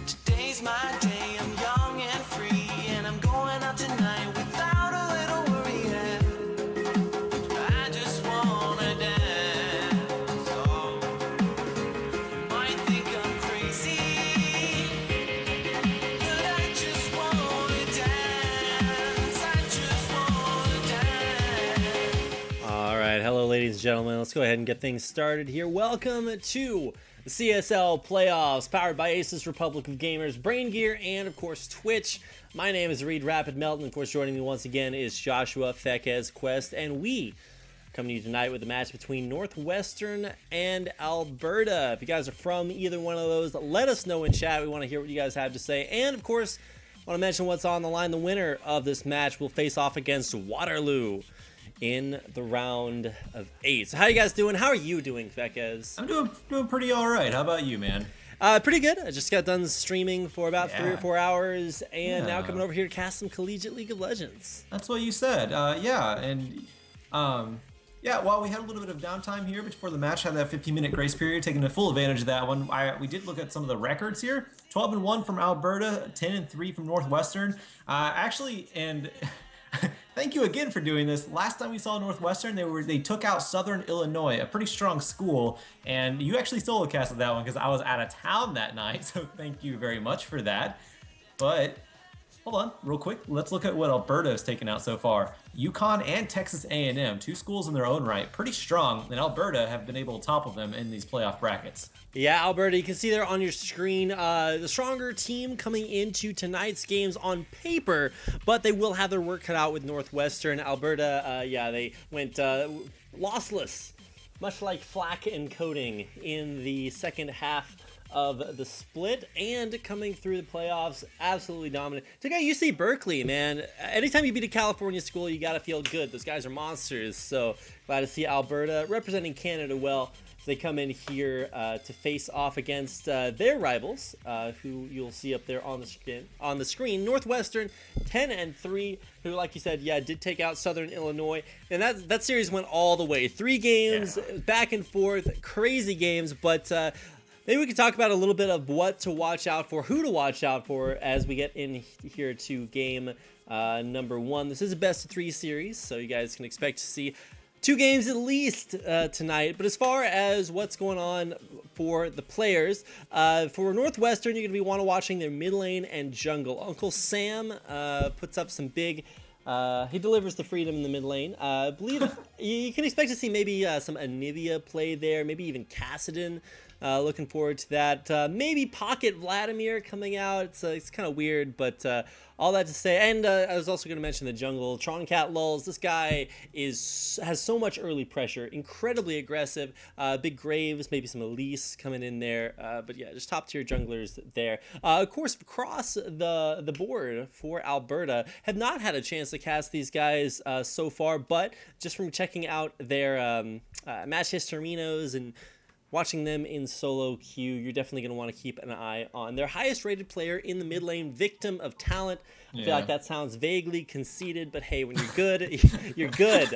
Today's my day, I'm young and free, and I'm going out tonight without a little worry. I just wanna dance. Oh, you might think I'm crazy, but I just wanna dance. I just wanna dance. All right, hello, ladies and gentlemen. Let's go ahead and get things started here. Welcome to the CSL playoffs, powered by Asus Republic of Gamers, Brain Gear, and of course Twitch. My name is Reed Rapid Melton. Of course, joining me once again is Joshua Fekez Quest, and we come to you tonight with a match between Northwestern and Alberta. If you guys are from either one of those, let us know in chat. We want to hear what you guys have to say, and of course, I want to mention what's on the line. The winner of this match will face off against Waterloo in the round of 8. So how you guys doing? How are you doing, Fekez? I'm doing pretty all right. How about you, man? Pretty good. I just got done streaming for about 3 or 4 hours, and now Yeah. coming over here to cast some collegiate League of Legends. That's what you said. While we had a little bit of downtime here before the match, had that 15-minute grace period, taking a full advantage of that one. We did look at some of the records here. 12-1 from Alberta, 10-3 from Northwestern. Thank you again for doing this. Last time we saw Northwestern, they took out Southern Illinois, a pretty strong school, and you actually solo casted that one because I was out of town that night, so thank you very much for that. But hold on, real quick, let's look at what Alberta has taken out so far. UConn and Texas A&M, two schools in their own right, pretty strong, and Alberta have been able to topple them in these playoff brackets. Yeah, Alberta, you can see there on your screen the stronger team coming into tonight's games on paper, but they will have their work cut out with Northwestern. Alberta, they went lossless, much like Flack and Coding in the second half of the split, and coming through the playoffs, absolutely dominant. Check out UC Berkeley, man. Anytime you beat a California school, you gotta feel good. Those guys are monsters, so glad to see Alberta representing Canada well. They come in here to face off against their rivals, who you'll see up there on the screen. Northwestern, 10-3, who, like you said, did take out Southern Illinois, and that series went all the way. 3 games, back and forth, crazy games, but maybe we can talk about a little bit of what to watch out for, who to watch out for as we get in here to game number 1. This is a best-of-3 series, so you guys can expect to see 2 games at least tonight. But as far as what's going on for the players, for Northwestern, you're going to be watching their mid lane and jungle. Uncle Sam puts up some big... he delivers the freedom in the mid lane. I believe you can expect to see maybe some Anivia play there, maybe even Kassadin. Looking forward to that. Maybe Pocket Vladimir coming out. It's kind of weird, but all that to say. And I was also going to mention the jungle. Troncat Lulz. This guy has so much early pressure. Incredibly aggressive. Big Graves, maybe some Elise coming in there. But yeah, just top tier junglers there. Of course, across the board for Alberta, have not had a chance to cast these guys so far. But just from checking out their match historinos and watching them in solo queue, you're definitely going to want to keep an eye on their highest rated player in the mid lane, Victim of Talent. I feel like that sounds vaguely conceited, but hey, when you're good, you're good.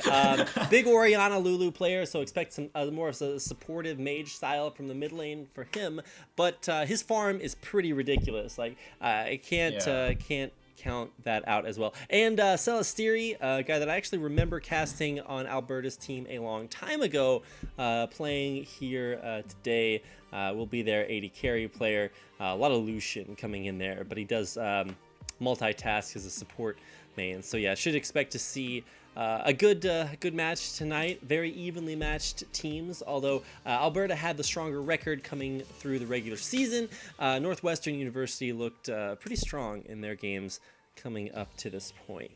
Big Orianna Lulu player, so expect some more of a supportive mage style from the mid lane for him. But his farm is pretty ridiculous. Like I can't count that out as well. And Celestiri, a guy that I actually remember casting on Alberta's team a long time ago, playing here today, will be their AD carry player. A lot of Lucian coming in there, but he does multitask as a support main. So yeah, should expect to see a good match tonight. Very evenly matched teams, although Alberta had the stronger record coming through the regular season. Northwestern University looked pretty strong in their games coming up to this point.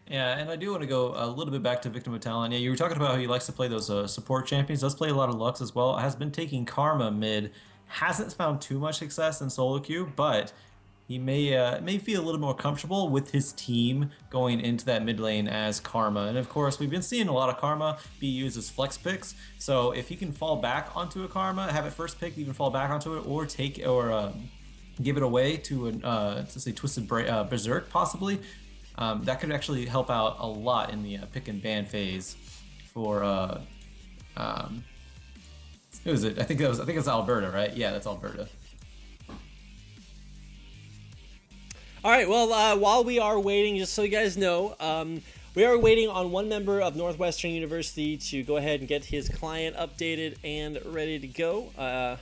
Yeah, and I do want to go a little bit back to Victim of Talent. Yeah, you were talking about how he likes to play those support champions. Does play a lot of Lux as well. Has been taking Karma mid. Hasn't found too much success in solo queue, but he may feel a little more comfortable with his team going into that mid lane as Karma. And of course, we've been seeing a lot of Karma be used as flex picks. So if he can fall back onto a Karma, have it first pick, even fall back onto it, or give it away to say Twisted Berserk possibly, That could actually help out a lot in the pick and ban phase for um, who is it? I think it's Alberta, right? Yeah, that's Alberta. All right, well, while we are waiting, just so you guys know, we are waiting on one member of Northwestern University to go ahead and get his client updated and ready to go.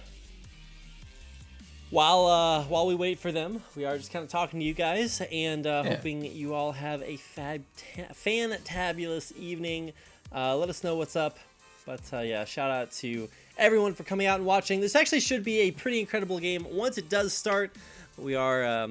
While we wait for them, we are just kind of talking to you guys and hoping you all have a fantabulous evening. Let us know what's up. But yeah, shout out to everyone for coming out and watching. This actually should be a pretty incredible game once it does start. We are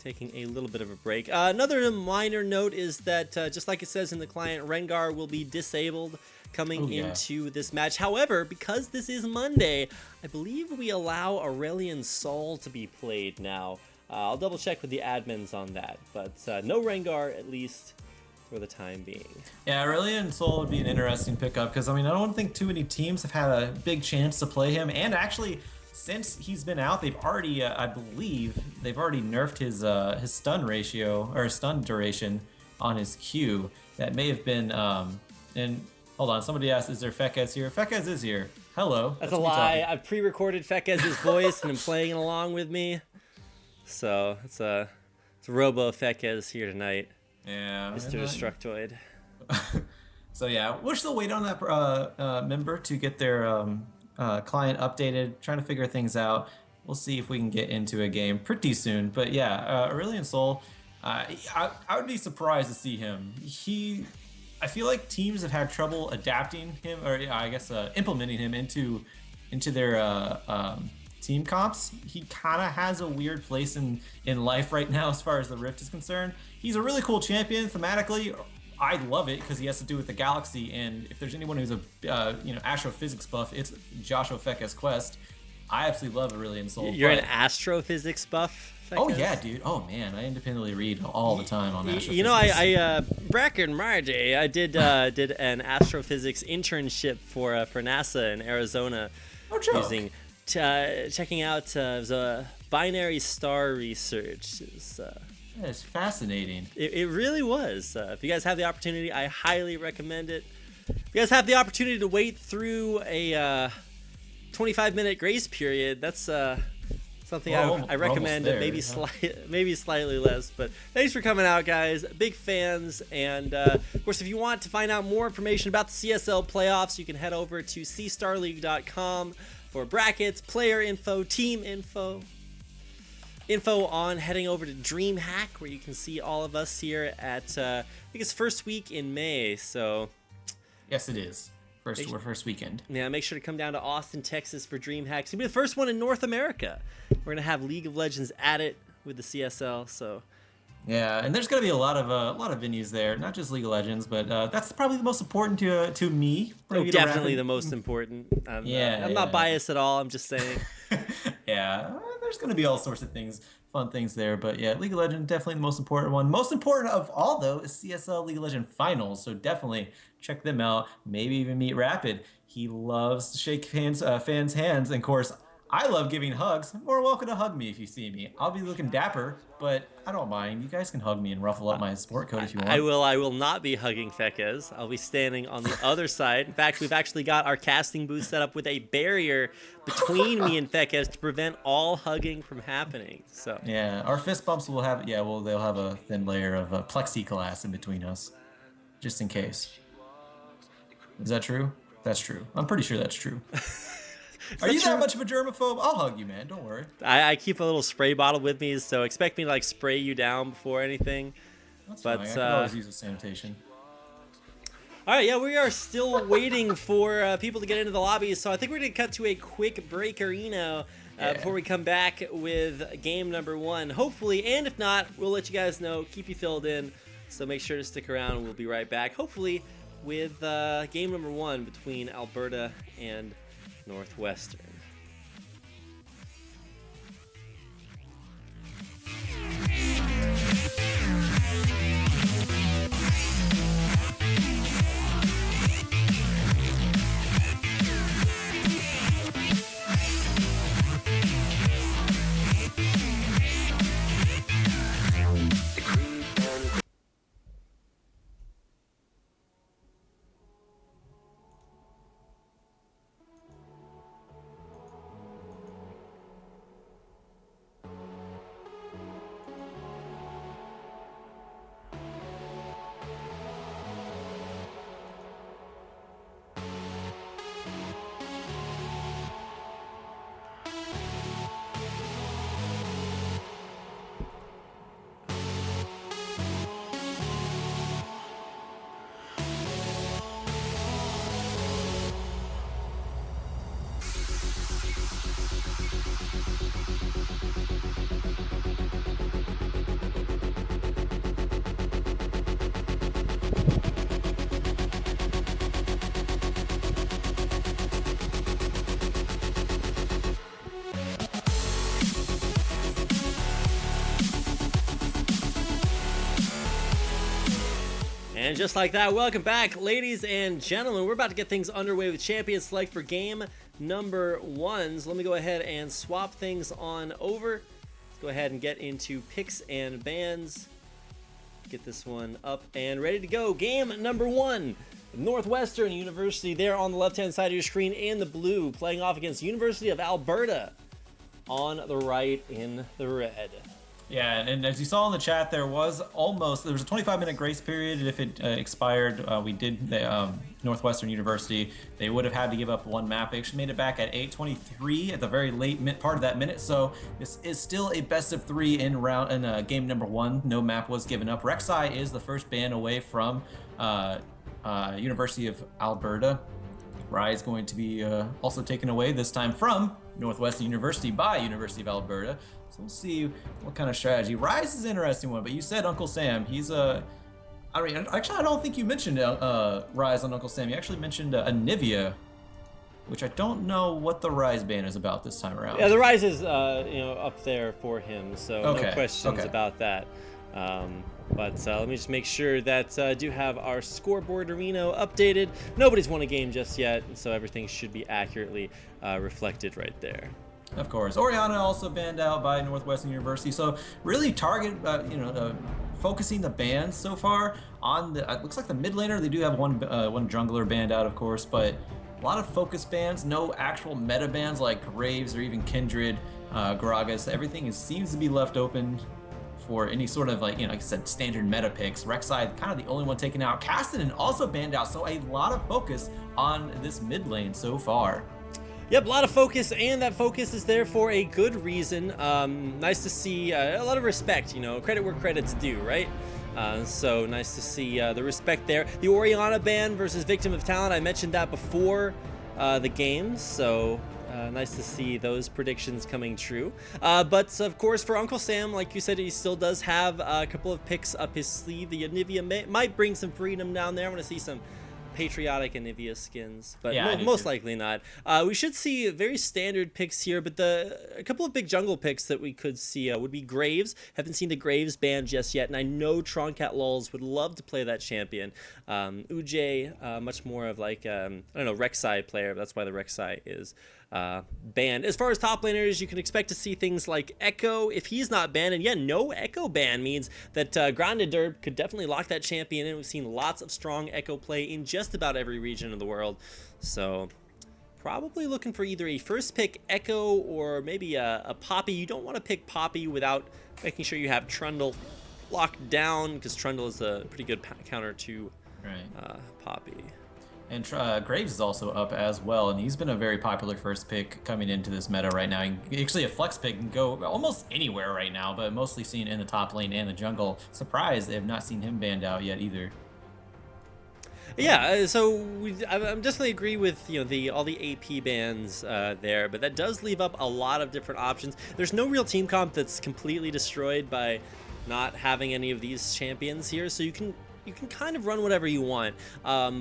taking a little bit of a break. Another minor note is that just like it says in the client, Rengar will be disabled coming into this match. However, because this is Monday, I believe we allow Aurelion Sol to be played now. I'll double check with the admins on that, but no Rengar at least for the time being. Yeah, Aurelion Sol would be an interesting pickup because I don't think too many teams have had a big chance to play him, and actually, since he's been out, they've already, I believe, they've already nerfed his stun ratio or stun duration on his Q. That may have been and hold on, somebody asked, is there Fekez here? Fekez is here. Hello. That's a lie. I've pre-recorded Fekez's voice and I'm playing it along with me. So it's a Robo Fekez here tonight. Yeah. Mr. Destructoid. So yeah, we're still waiting on that member to get their client updated, trying to figure things out. We'll see if we can get into a game pretty soon. But yeah, Aurelion Sol, I would be surprised to see him. I feel like teams have had trouble adapting him, or I guess implementing him into their team comps. He kind of has a weird place in life right now as far as the Rift is concerned. He's a really cool champion thematically. I love it because he has to do with the galaxy, and if there's anyone who's a astrophysics buff, it's Joshua Fekez Quest. I absolutely love Aurelion Sol. You're an astrophysics buff? Fekez? Oh yeah, dude. Oh man, I independently read all the time on astrophysics. You know, I back in my day, I did an astrophysics internship for NASA in Arizona. Oh, joke. Using checking out the binary star research. That is fascinating. It really was. If you guys have the opportunity, I highly recommend it. If you guys have the opportunity to wait through a 25-minute grace period, that's something I recommend. There, maybe maybe slightly less. But thanks for coming out, guys. Big fans. And of course, if you want to find out more information about the CSL playoffs, you can head over to cstarleague.com for brackets, player info, team info on heading over to DreamHack, where you can see all of us here at I think it's first week in May. So yes, it is first weekend. Yeah, make sure to come down to Austin, Texas for DreamHack. It's gonna be the first one in North America. We're gonna have League of Legends at it with the CSL. So yeah, and there's gonna be a lot of venues there, not just League of Legends, but that's probably the most important to me. Definitely the most important. I'm not biased at all. I'm just saying. Yeah, there's going to be all sorts of fun things there. But yeah, League of Legends, definitely the most important one. Most important of all, though, is CSL League of Legends Finals. So definitely check them out. Maybe even meet Rapid. He loves to shake fans' hands. And of course, I love giving hugs. More welcome to hug me if you see me. I'll be looking dapper, but I don't mind. You guys can hug me and ruffle up my sport coat if you want. I will not be hugging Fekez. I'll be standing on the other side. In fact, we've actually got our casting booth set up with a barrier between me and Fekez to prevent all hugging from happening. So yeah, our fist bumps will have they'll have a thin layer of plexiglass in between us, just in case. Is that true? That's true. I'm pretty sure that's true. Are you that much of a germaphobe? I'll hug you, man. Don't worry. I keep a little spray bottle with me, so expect me to spray you down before anything. That's fine. I can always use a sanitation. All right, yeah, we are still waiting for people to get into the lobby, so I think we're going to cut to a quick break before we come back with game number 1, hopefully. And if not, we'll let you guys know, keep you filled in, so make sure to stick around. We'll be right back, hopefully, with game number 1 between Alberta and Northwestern. And just like that, welcome back, ladies and gentlemen. We're about to get things underway with Champion Select for game number 1. So let me go ahead and swap things on over. Let's go ahead and get into picks and bans. Get this one up and ready to go. Game number 1. Northwestern University there on the left-hand side of your screen in the blue, playing off against University of Alberta on the right in the red. Yeah, and as you saw in the chat, there was a 25-minute grace period. If it expired, Northwestern University, they would have had to give up one map. They actually made it back at 8:23 at the very late part of that minute. So this is still a best of 3 in game number 1. No map was given up. Rek'Sai is the first ban away from University of Alberta. Rai is going to be also taken away, this time from Northwestern University by University of Alberta. So we'll see what kind of strategy. Rise is an interesting one, but you said Uncle Sam. He's actually, I don't think you mentioned Rise on Uncle Sam. You actually mentioned Anivia, which I don't know what the Rise ban is about this time around. Yeah, the Rise is up there for him, so no questions about that. But let me just make sure that I do have our scoreboard arena updated. Nobody's won a game just yet, so everything should be accurately reflected right there. Of course. Oriana also banned out by Northwestern University. So really focusing the bans so far on the, it looks like the mid laner. They do have one jungler banned out, of course, but a lot of focus bans, no actual meta bans like Graves or even Kindred, Gragas. Everything seems to be left open for any sort of like I said, standard meta picks. Rek'Sai kind of the only one taken out. Cassidy also banned out. So a lot of focus on this mid lane so far. Yep, a lot of focus, and that focus is there for a good reason. Nice to see a lot of respect, credit where credit's due, right? So nice to see the respect there. The Oriana ban versus Victim of Talent, I mentioned that before the games, so nice to see those predictions coming true. But of course, for Uncle Sam, like you said, he still does have a couple of picks up his sleeve. The Anivia might bring some freedom down there. I want to see some patriotic Anivia skins, but yeah, most likely not. We should see very standard picks here, but a couple of big jungle picks that we could see would be Graves. Haven't seen the Graves ban just yet, and I know Troncat Lulz would love to play that champion. Uj, much more of like Rek'Sai player. That's why the Rek'Sai is banned. As far as top laners, you can expect to see things like Echo if he's not banned, and yeah, no Echo ban means that Grandadurb could definitely lock that champion in. We've seen lots of strong Echo play in just about every region of the world, so probably looking for either a first pick Echo or maybe a Poppy. You don't want to pick Poppy without making sure you have Trundle locked down, because Trundle is a pretty good counter to Poppy. And Graves is also up as well, and he's been a very popular first pick coming into this meta right now. Actually, a flex pick can go almost anywhere right now, but mostly seen in the top lane and the jungle. Surprised they have not seen him banned out yet either. Yeah, so I'm definitely agree with all the AP bans there, but that does leave up a lot of different options. There's no real team comp that's completely destroyed by not having any of these champions here, so you can kind of run whatever you want.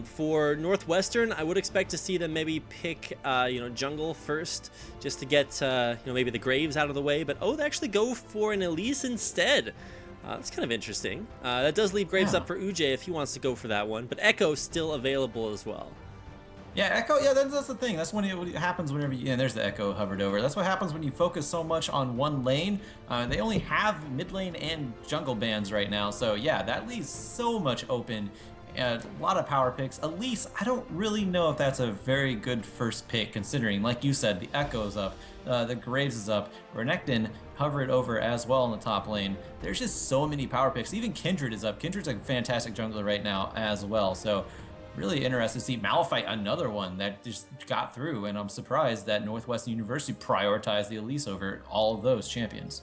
For Northwestern, I would expect to see them maybe pick jungle first, just to get maybe the Graves out of the way. But they actually go for an Elise instead. That's kind of interesting. That does leave Graves up for Uj if he wants to go for that one. But Echo's still available as well. Yeah, Echo, that's the thing. That's when it happens whenever and there's the Echo hovered over. That's what happens when you focus so much on one lane. They only have mid lane and jungle bans right now. So yeah, that leaves so much open. A lot of power picks. Elise, I don't really know if that's a very good first pick, considering, like you said, the Echo's up, the Graves is up, Renekton hovered over as well in the top lane. There's just so many power picks. Even Kindred is up. Kindred's a fantastic jungler right now as well. So really interested to see Malphite, another one that just got through, and I'm surprised that Northwestern University prioritized the Elise over all of those champions.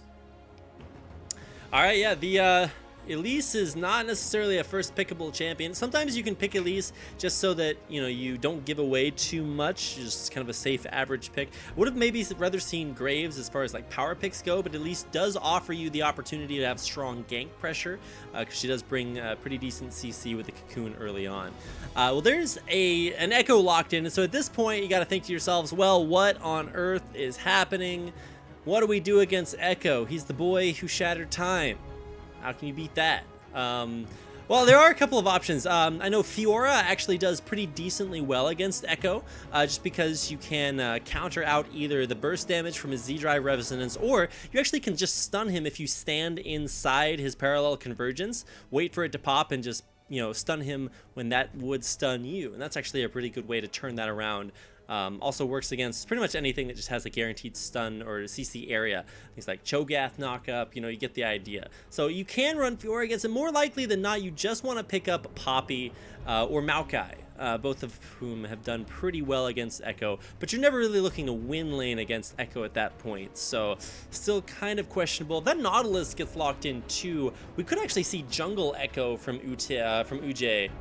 All right, yeah, the Elise is not necessarily a first pickable champion. Sometimes you can pick Elise just so that you don't give away too much, just kind of a safe average pick. Would have maybe rather seen Graves as far as like power picks go, but Elise does offer you the opportunity to have strong gank pressure, because she does bring a pretty decent CC with the cocoon early on. Well, there's an Echo locked in, and so at this point you got to think to yourselves, well, what on earth is happening? What do we do against Echo? He's the boy who shattered time. How can you beat that? Well, there are a couple of options. I know Fiora actually does pretty decently well against Echo, just because you can counter out either the burst damage from his Z-Drive Resonance, or you actually can just stun him if you stand inside his parallel convergence, wait for it to pop, and just stun him when that would stun you. And that's actually a pretty good way to turn that around. Also works against pretty much anything that just has a guaranteed stun or CC area. Things like Cho'Gath knockup, you get the idea. So you can run Fiora against it. More likely than not, you just want to pick up Poppy or Maokai, both of whom have done pretty well against Echo, but you're never really looking to win lane against Echo at that point, so still kind of questionable. That Nautilus gets locked in too. We could actually see jungle Echo from Uj.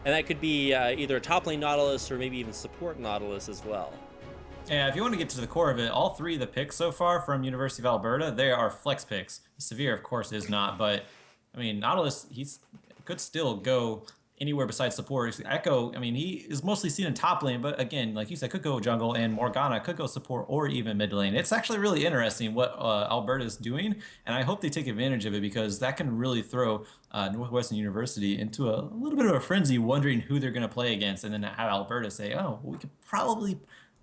And that could be either a top lane Nautilus or maybe even support Nautilus as well. Yeah, if you want to get to the core of it, all three of the picks so far from University of Alberta, they are flex picks. Severe, of course, is not, but I mean, Nautilus, could still go anywhere besides support. Echo, I mean, he is mostly seen in top lane, but again, like you said, could go jungle, and Morgana could go support or even mid lane. It's actually really interesting what Alberta is doing, and I hope they take advantage of it, because that can really throw Northwestern University into a little bit of a frenzy, wondering who they're going to play against, and then have Alberta say, oh, we could probably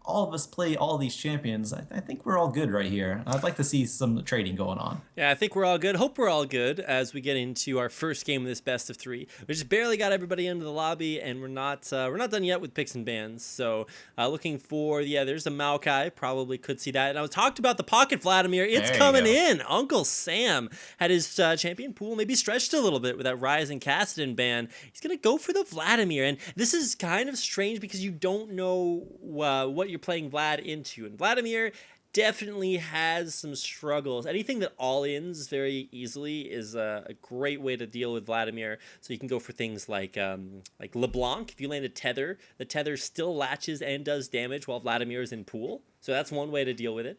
all of us play all these champions. I think we're all good right here. I'd like to see some trading going on. Yeah, I think we're all good. Hope we're all good as we get into our first game of this best of 3. We just barely got everybody into the lobby, and we're not done yet with picks and bans. So looking for, there's a Maokai. Probably could see that. And I talked about the Pocket Vladimir. It's coming in. Uncle Sam had his champion pool maybe stretched a little bit with that Ryze and Kassadin ban. He's going to go for the Vladimir. And this is kind of strange because you don't know what you're playing Vlad into. And Vladimir definitely has some struggles. Anything that all-ins very easily is a great way to deal with Vladimir. So you can go for things like LeBlanc. If you land a tether, the tether still latches and does damage while Vladimir is in pool. So that's one way to deal with it.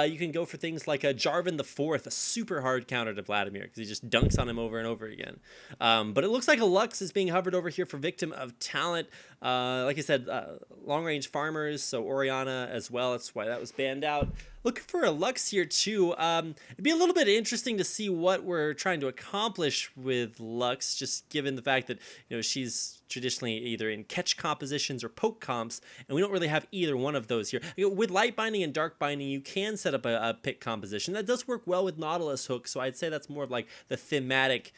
You can go for things like a Jarvan the Fourth, a super hard counter to Vladimir because he just dunks on him over and over again. But it looks like a Lux is being hovered over here for Victim of Talent. Like I said, long-range farmers, so Orianna as well. That's why that was banned out. Looking for a Lux here too. It'd be a little bit interesting to see what we're trying to accomplish with Lux, just given the fact that she's traditionally either in catch compositions or poke comps, and we don't really have either one of those here. With light binding and dark binding, you can set up a pick composition that does work well with Nautilus Hook. So I'd say that's more of like the thematic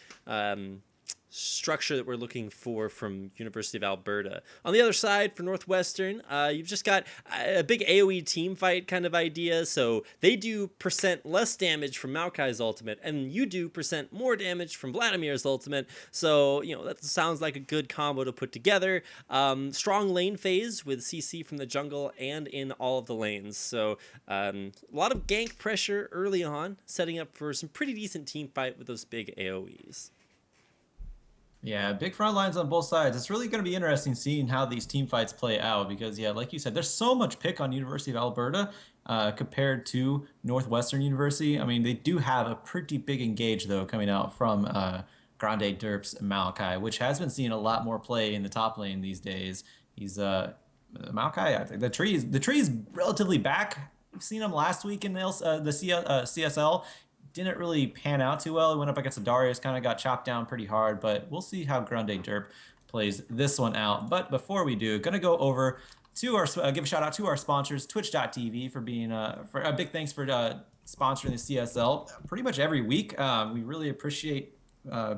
structure that we're looking for from University of Alberta. On the other side, for Northwestern, you've just got a big AoE team fight kind of idea. So they do % less damage from Maokai's ultimate, and you do % more damage from Vladimir's ultimate. So, that sounds like a good combo to put together. Strong lane phase with CC from the jungle and in all of the lanes. So a lot of gank pressure early on, setting up for some pretty decent team fight with those big AoEs. Yeah, big front lines on both sides. It's really going to be interesting seeing how these team fights play out because, like you said, there's so much pick on University of Alberta compared to Northwestern University. I mean, they do have a pretty big engage, though, coming out from Grande Derps and Maokai, which has been seeing a lot more play in the top lane these days. He's Maokai, I think the tree is relatively back. We've seen him last week in the CSL. Didn't really pan out too well. He went up against a Darius, kind of got chopped down pretty hard, but we'll see how Grande Derp plays this one out. But before we do, gonna go over to our give a shout out to our sponsors, Twitch.tv, for being for a big thanks for sponsoring the CSL pretty much every week. We really appreciate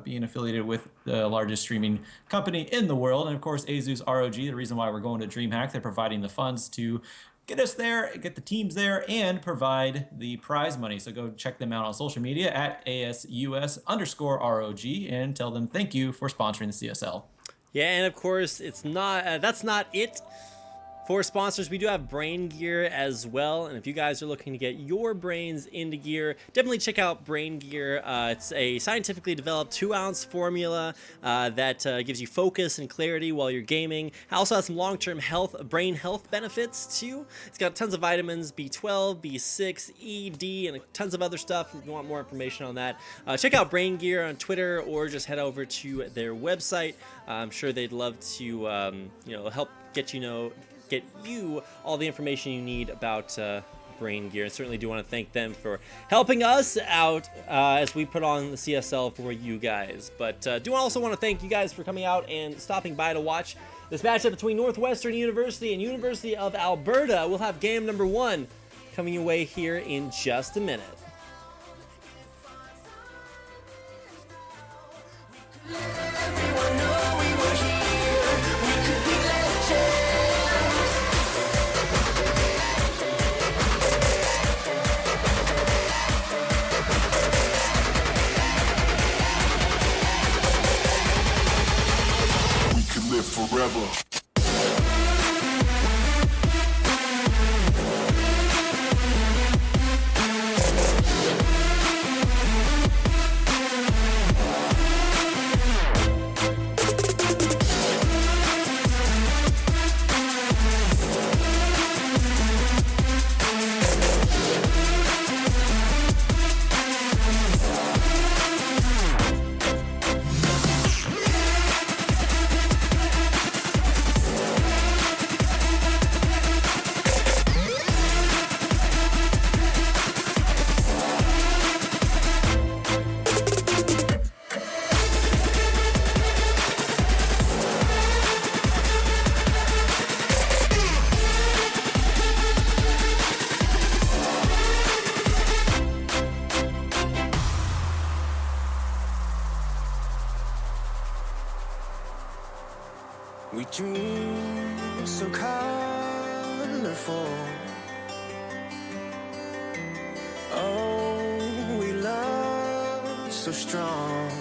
being affiliated with the largest streaming company in the world, and of course Asus ROG. The reason why we're going to DreamHack, they're providing the funds to get us there, get the teams there, and provide the prize money. So go check them out on social media at ASUS_ROG and tell them thank you for sponsoring the CSL. Yeah, and of course, it's not that's not it. For sponsors, we do have Brain Gear as well, and if you guys are looking to get your brains into gear, definitely check out Brain Gear. It's a scientifically developed 2-ounce formula that gives you focus and clarity while you're gaming. It also has some long-term brain health benefits too. It's got tons of vitamins, B12, B6, E, D, and tons of other stuff. If you want more information on that, check out Brain Gear on Twitter or just head over to their website. I'm sure they'd love to help get you all the information you need about Brain Gear. I certainly do want to thank them for helping us out as we put on the CSL for you guys. But do also want to thank you guys for coming out and stopping by to watch this matchup between Northwestern University and University of Alberta. We'll have game number 1 coming your way here in just a minute. Everyone know we were here. We could be legends. We can live forever. We dream so colorful. Oh, we love so strong.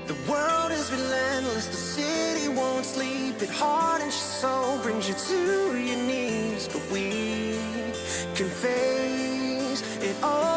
The world is relentless, the city won't sleep. It hardens your soul, brings you to your knees. But we can face it all.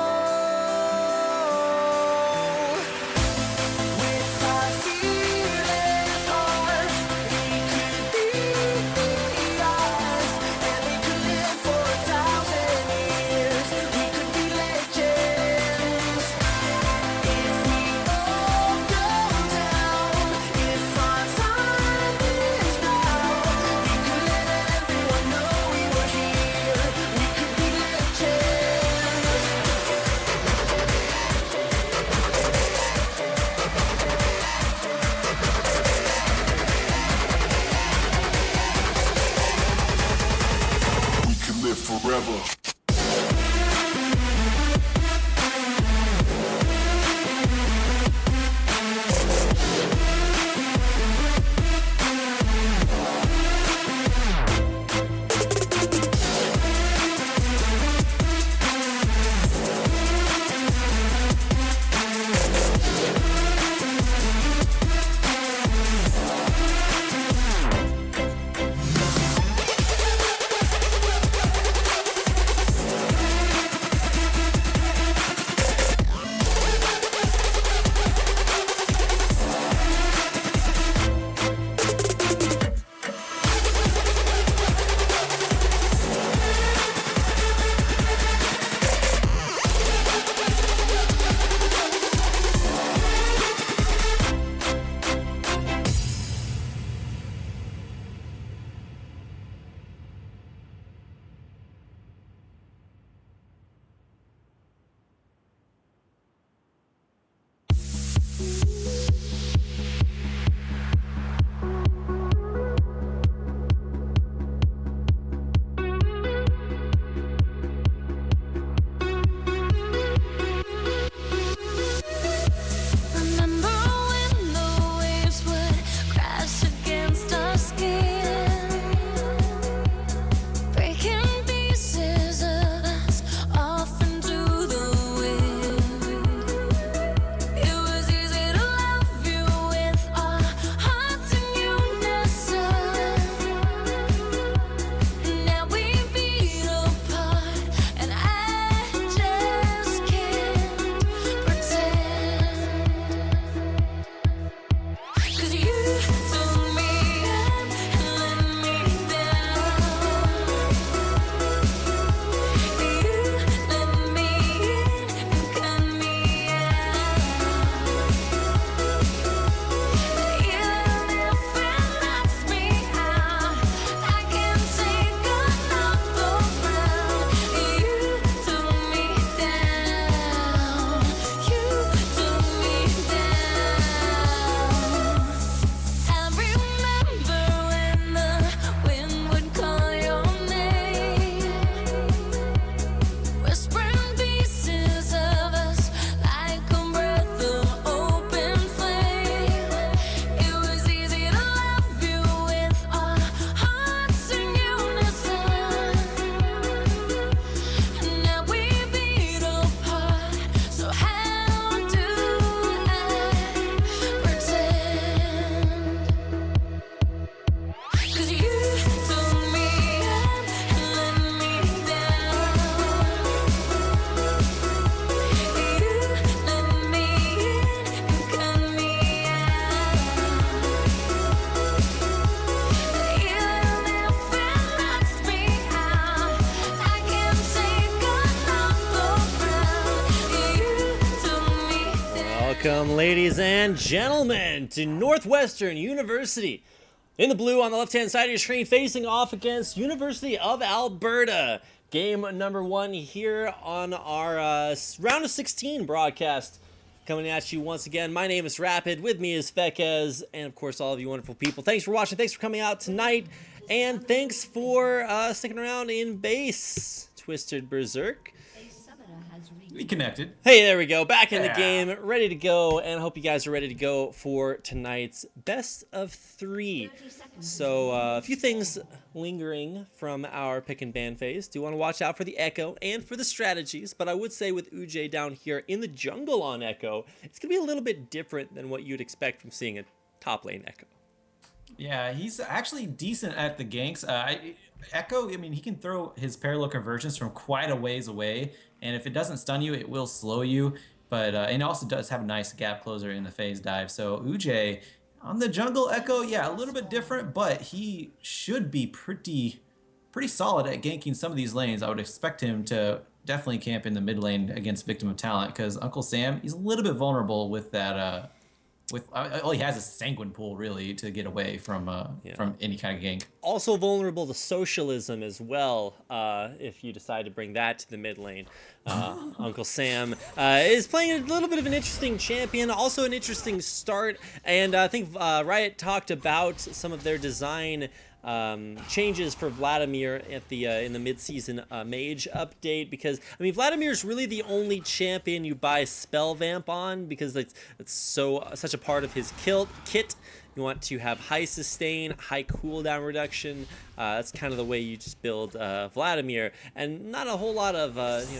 Forever. Welcome, ladies and gentlemen, to Northwestern University. In the blue on the left-hand side of your screen, facing off against University of Alberta. Game number 1 here on our round of 16 broadcast. Coming at you once again. My name is Rapid. With me is Fekez, and of course all of you wonderful people. Thanks for watching. Thanks for coming out tonight, and thanks for sticking around in base. Twisted Berserk. We connected. Hey, there we go. Back in the game, ready to go, and I hope you guys are ready to go for tonight's best of 3. So, a few things lingering from our pick and ban phase. Do want to watch out for the Echo and for the strategies, but I would say with Uj down here in the jungle on Echo, it's going to be a little bit different than what you'd expect from seeing a top lane Echo. Yeah, he's actually decent at the ganks. Echo, I mean, he can throw his parallel conversions from quite a ways away, and if it doesn't stun you, it will slow you. But and it also does have a nice gap closer in the phase dive. So Uj on the jungle Echo, yeah, a little bit different, but he should be pretty solid at ganking some of these lanes. I would expect him to definitely camp in the mid lane against Victim of Talent, because Uncle Sam, he's a little bit vulnerable with that. With all he has is Sanguine Pool, really, to get away from any kind of gank. Also vulnerable to socialism as well, if you decide to bring that to the mid lane. Uncle Sam is playing a little bit of an interesting champion, also an interesting start, and I think Riot talked about some of their design changes for Vladimir at the in the mid-season mage update, because I mean Vladimir is really the only champion you buy spell vamp on, because it's such a part of his kit. You want to have high sustain, high cooldown reduction. That's kind of the way you just build Vladimir, and not a whole lot of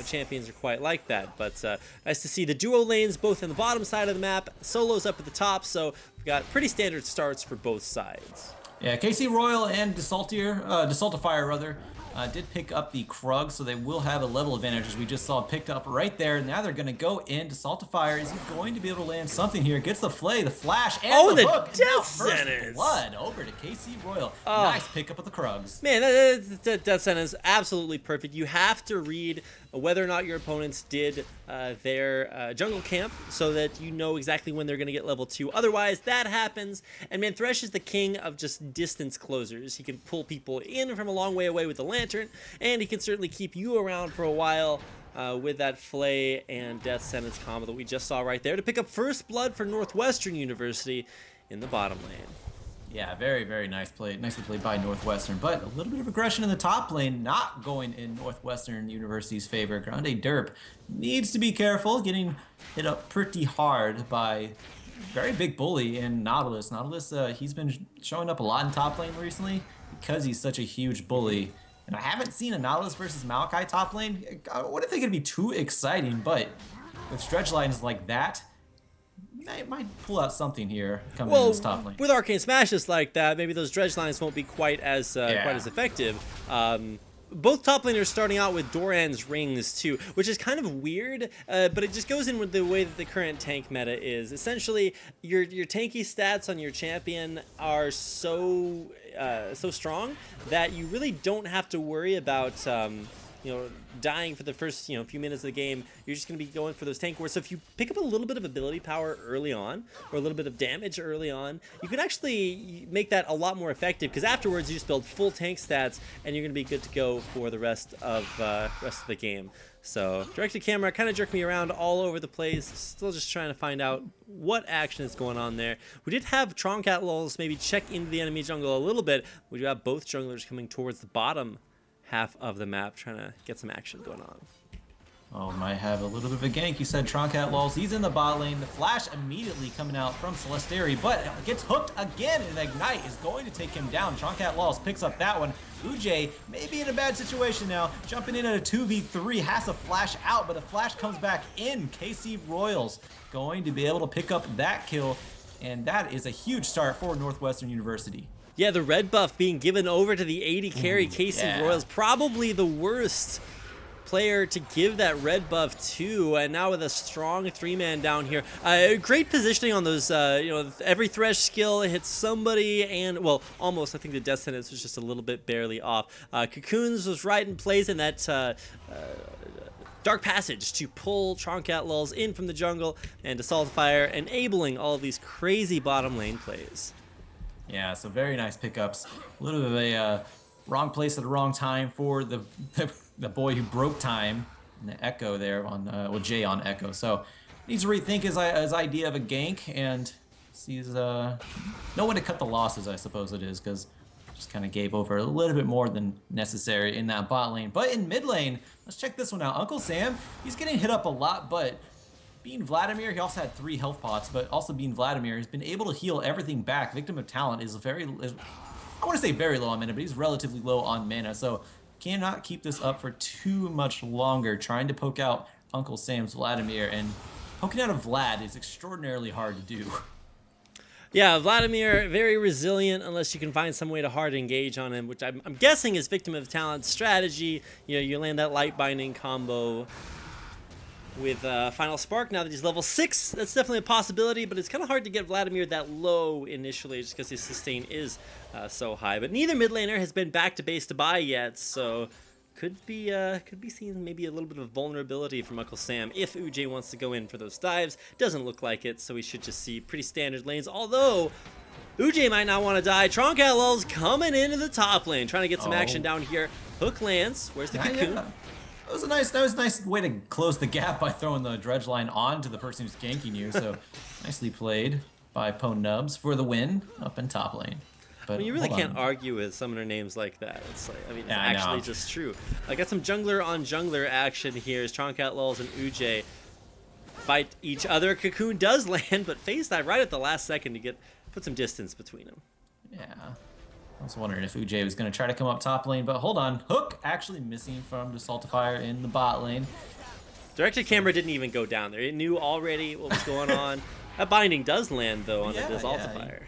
champions are quite like that. But nice to see the duo lanes both in the bottom side of the map, solos up at the top. So we've got pretty standard starts for both sides. Yeah, KC Royal and Desaltifier rather, did pick up the Krug, so they will have a level advantage, as we just saw picked up right there. Now they're going to go in. Desaltifier is going to be able to land something here. Gets the flay, the flash, and the hook. Death Sentence. First blood over to KC Royal. Nice pickup of the Krugs. Man, that Death Sentence is absolutely perfect. You have to read whether or not your opponents did their jungle camp, so that you know exactly when they're going to get level 2. Otherwise, that happens. And man, Thresh is the king of just distance closers. He can pull people in from a long way away with the lantern, and he can certainly keep you around for a while with that flay and Death Sentence combo that we just saw right there to pick up first blood for Northwestern University in the bottom lane. Yeah, very, very nice play. Nicely played by Northwestern, but a little bit of aggression in the top lane, not going in Northwestern University's favor. Grande Derp needs to be careful, getting hit up pretty hard by very big bully in Nautilus. Nautilus, he's been showing up a lot in top lane recently because he's such a huge bully. And I haven't seen a Nautilus versus Maokai top lane. I wouldn't think it'd be too exciting, but with stretch lines like that, they might pull out something here coming in this top lane. With arcane smashes like that, maybe those dredge lines won't be quite as effective. Both top laners starting out with Doran's rings too, which is kind of weird, but it just goes in with the way that the current tank meta is. Essentially, your tanky stats on your champion are so strong that you really don't have to worry about dying for the first few minutes of the game. You're just going to be going for those tank wars. So if you pick up a little bit of ability power early on, or a little bit of damage early on, you can actually make that a lot more effective, because afterwards you just build full tank stats and you're going to be good to go for the rest of the game. So directed camera kind of jerked me around all over the place. Still just trying to find out what action is going on there. We did have Troncat Lulz maybe check into the enemy jungle a little bit. We do have both junglers coming towards the bottom half of the map, trying to get some action going on. Oh, might have a little bit of a gank. You said Troncat Lulz. He's in the bot lane. The flash immediately coming out from Celestari, but gets hooked again, and Ignite is going to take him down. Troncat Lulz picks up that one. Uj may be in a bad situation now. Jumping in at a 2v3, has to flash out, but the flash comes back in. KC Royals going to be able to pick up that kill, and that is a huge start for Northwestern University. Yeah, the red buff being given over to the 80 carry KC Royals, probably the worst player to give that red buff to, and now with a strong 3-man down here. Great positioning on those, every Thresh skill hits somebody, and, well, almost, I think the Death Sentence was just a little bit barely off. Cocoons was right in place, and that Dark Passage to pull Troncat Lulz in from the jungle, and to Saltifier, enabling all of these crazy bottom lane plays. Yeah, so very nice pickups. A little bit of a wrong place at the wrong time for the boy who broke time, and the Echo there on well, Jay on Echo. So needs to rethink his idea of a gank, and sees no one to cut the losses, I suppose it is, because just kind of gave over a little bit more than necessary in that bot lane. But in mid lane, let's check this one out. Uncle Sam, he's getting hit up a lot, but being Vladimir, he also had 3 health pots, but also being Vladimir, he's been able to heal everything back. Victim of Talent is I want to say very low on mana, but he's relatively low on mana, so cannot keep this up for too much longer. Trying to poke out Uncle Sam's Vladimir, and poking out a Vlad is extraordinarily hard to do. Yeah, Vladimir, very resilient unless you can find some way to hard engage on him, which I'm guessing is Victim of Talent's strategy. You know, you land that light binding combo with Final Spark now that he's level 6. That's definitely a possibility, but it's kind of hard to get Vladimir that low initially just because his sustain is so high. But neither mid laner has been back to base to buy yet, so could be seeing maybe a little bit of vulnerability from Uncle Sam if Uj wants to go in for those dives. Doesn't look like it, so we should just see pretty standard lanes, although Uj might not want to die. Troncat Lulz coming into the top lane, trying to get some action down here. Hook lands. Where's the cocoon? Yeah. That was a nice way to close the gap by throwing the dredge line onto the person who's ganking you. So nicely played by Nubs for the win up in top lane. But I mean, you really can't argue with summoner names like that. It's like, I mean, it's actually just true. I got some jungler on jungler action here as Troncat Lulz and Uj fight each other. Cocoon does land, but phase dive right at the last second to put some distance between them. Yeah. I was wondering if Uj was going to try to come up top lane, but hold on. Hook actually missing from the Saltifier in the bot lane. Directed camera didn't even go down there. It knew already what was going on. That binding does land, though, on the Saltifier.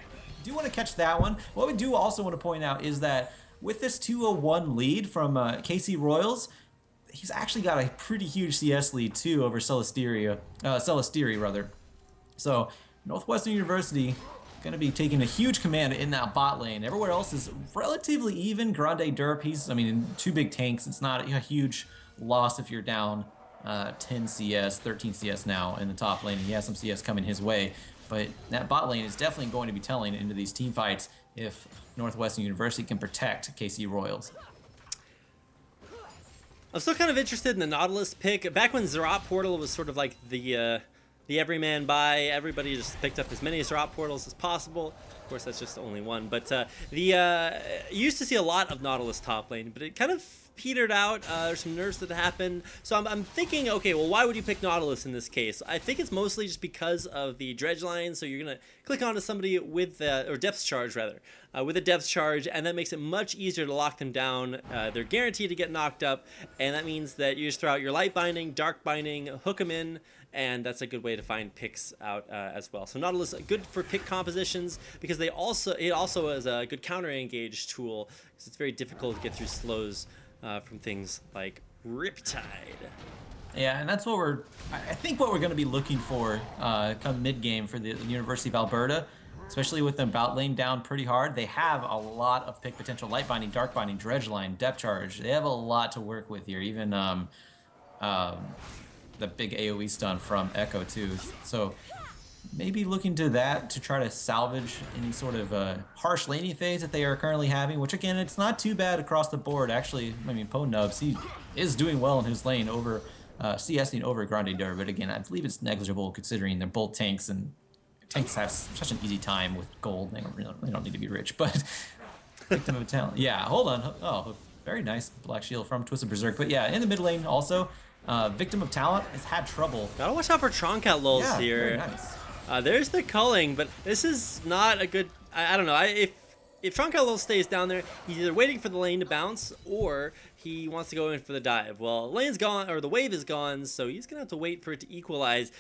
Do want to catch that one. What we do also want to point out is that with this 201 lead from KC Royals, he's actually got a pretty huge CS lead, too, over Celesteria rather. So, Northwestern University going to be taking a huge command in that bot lane. Everywhere else is relatively even. Grande Derp, he's, I mean, in 2 big tanks, it's not a huge loss if you're down 10 CS, 13 CS now in the top lane. He has some CS coming his way, but that bot lane is definitely going to be telling into these team fights if Northwestern University can protect KC Royals. I'm still kind of interested in the Nautilus pick. Back when Zerat Portal was sort of like the everyman buy, everybody just picked up as many Zerat Portals as possible. Of course, that's just only one. But you used to see a lot of Nautilus top lane, but it kind of petered out. There's some nerfs that happened. So I'm thinking, okay, well, why would you pick Nautilus in this case? I think it's mostly just because of the dredge line. So you're going to click onto somebody with, or depth charge rather, with a depth charge, and that makes it much easier to lock them down. They're guaranteed to get knocked up, and that means that you just throw out your light binding, dark binding, hook them in, and that's a good way to find picks out as well. So Nautilus, good for pick compositions because it also is a good counter engage tool because it's very difficult to get through slows from things like Riptide. Yeah, and that's what I think what we're going to be looking for come mid game for the University of Alberta, especially with them bot lane down pretty hard. They have a lot of pick potential: light binding, dark binding, dredge line, depth charge. They have a lot to work with here. Even the big AoE stun from Echo too. So maybe looking to that to try to salvage any sort of harsh laning phase that they are currently having, which again, it's not too bad across the board. Actually, I mean, Nubs, he is doing well in his lane over CSing over Grande Dur, but again, I believe it's negligible considering they're both tanks, and tanks have such an easy time with gold. They don't need to be rich, but Victim of Talent. Yeah, hold on. Oh, very nice Black Shield from Twisted Berserk. But yeah, in the mid lane also, Victim of Talent has had trouble. Gotta watch out for Troncat Lulz here. Very nice. There's the culling, but this is not a good. I don't know. If Troncat Lulz stays down there, he's either waiting for the lane to bounce or he wants to go in for the dive. Well, lane's gone, or the wave is gone, so he's gonna have to wait for it to equalize.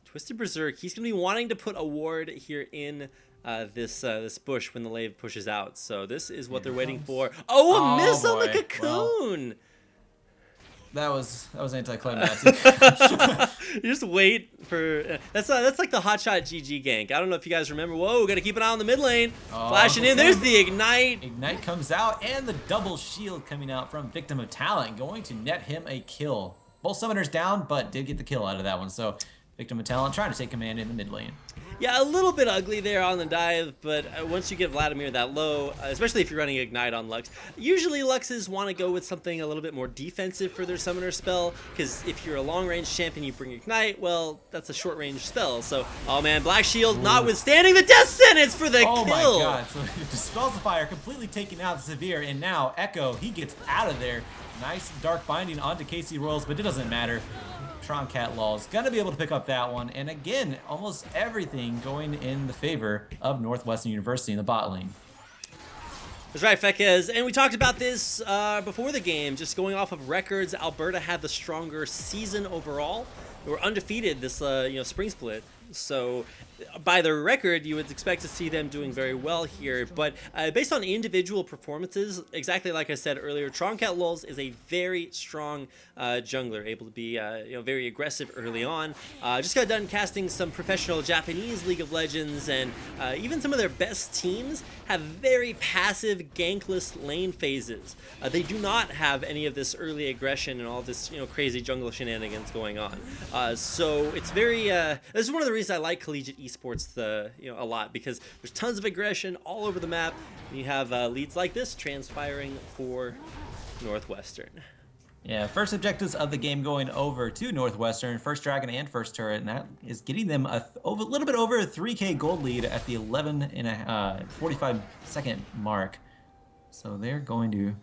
Twisted Berserk, he's gonna be wanting to put a ward here in this bush when the wave pushes out. So this is what they're waiting for. Oh, a miss on the cocoon. Well, that was anticlimactic. You just wait for that's like the hotshot GG gank. I don't know if you guys remember. Whoa, gotta keep an eye on the mid lane. Flashing in. There's the ignite. Ignite comes out, and the double shield coming out from Victim of Talent, going to net him a kill. Both summoners down, but did get the kill out of that one. So Victim of Talent trying to take command in the mid lane. Yeah, a little bit ugly there on the dive, but once you get Vladimir that low, especially if you're running Ignite on Lux, usually Luxes want to go with something a little bit more defensive for their summoner spell, because if you're a long-range champion, you bring Ignite, well, that's a short-range spell. So, oh man, Black Shield notwithstanding the death sentence for the kill! Oh my god, so Dispels the Fire, completely taking out Severe, and now Echo, he gets out of there. Nice Dark Binding onto KC Royals, but it doesn't matter. Cat Law's gonna be able to pick up that one, and again, almost everything going in the favor of Northwestern University in the bot lane. That's right, Fekez, and we talked about this before the game. Just going off of records, Alberta had the stronger season overall. They were undefeated this spring split. So by their record, you would expect to see them doing very well here. But based on individual performances, exactly like I said earlier, Cat Lulz is a very strong jungler, able to be very aggressive early on. Just got done casting some professional Japanese League of Legends, and even some of their best teams have very passive gankless lane phases. They do not have any of this early aggression and all this crazy jungle shenanigans going on. So it's very this is one of the reasons I like collegiate esports a lot, because there's tons of aggression all over the map, and you have leads like this transpiring for Northwestern. Yeah, first objectives of the game going over to Northwestern, first dragon and first turret, and that is getting them a little bit over a 3K gold lead at the 45 second mark. So they're going to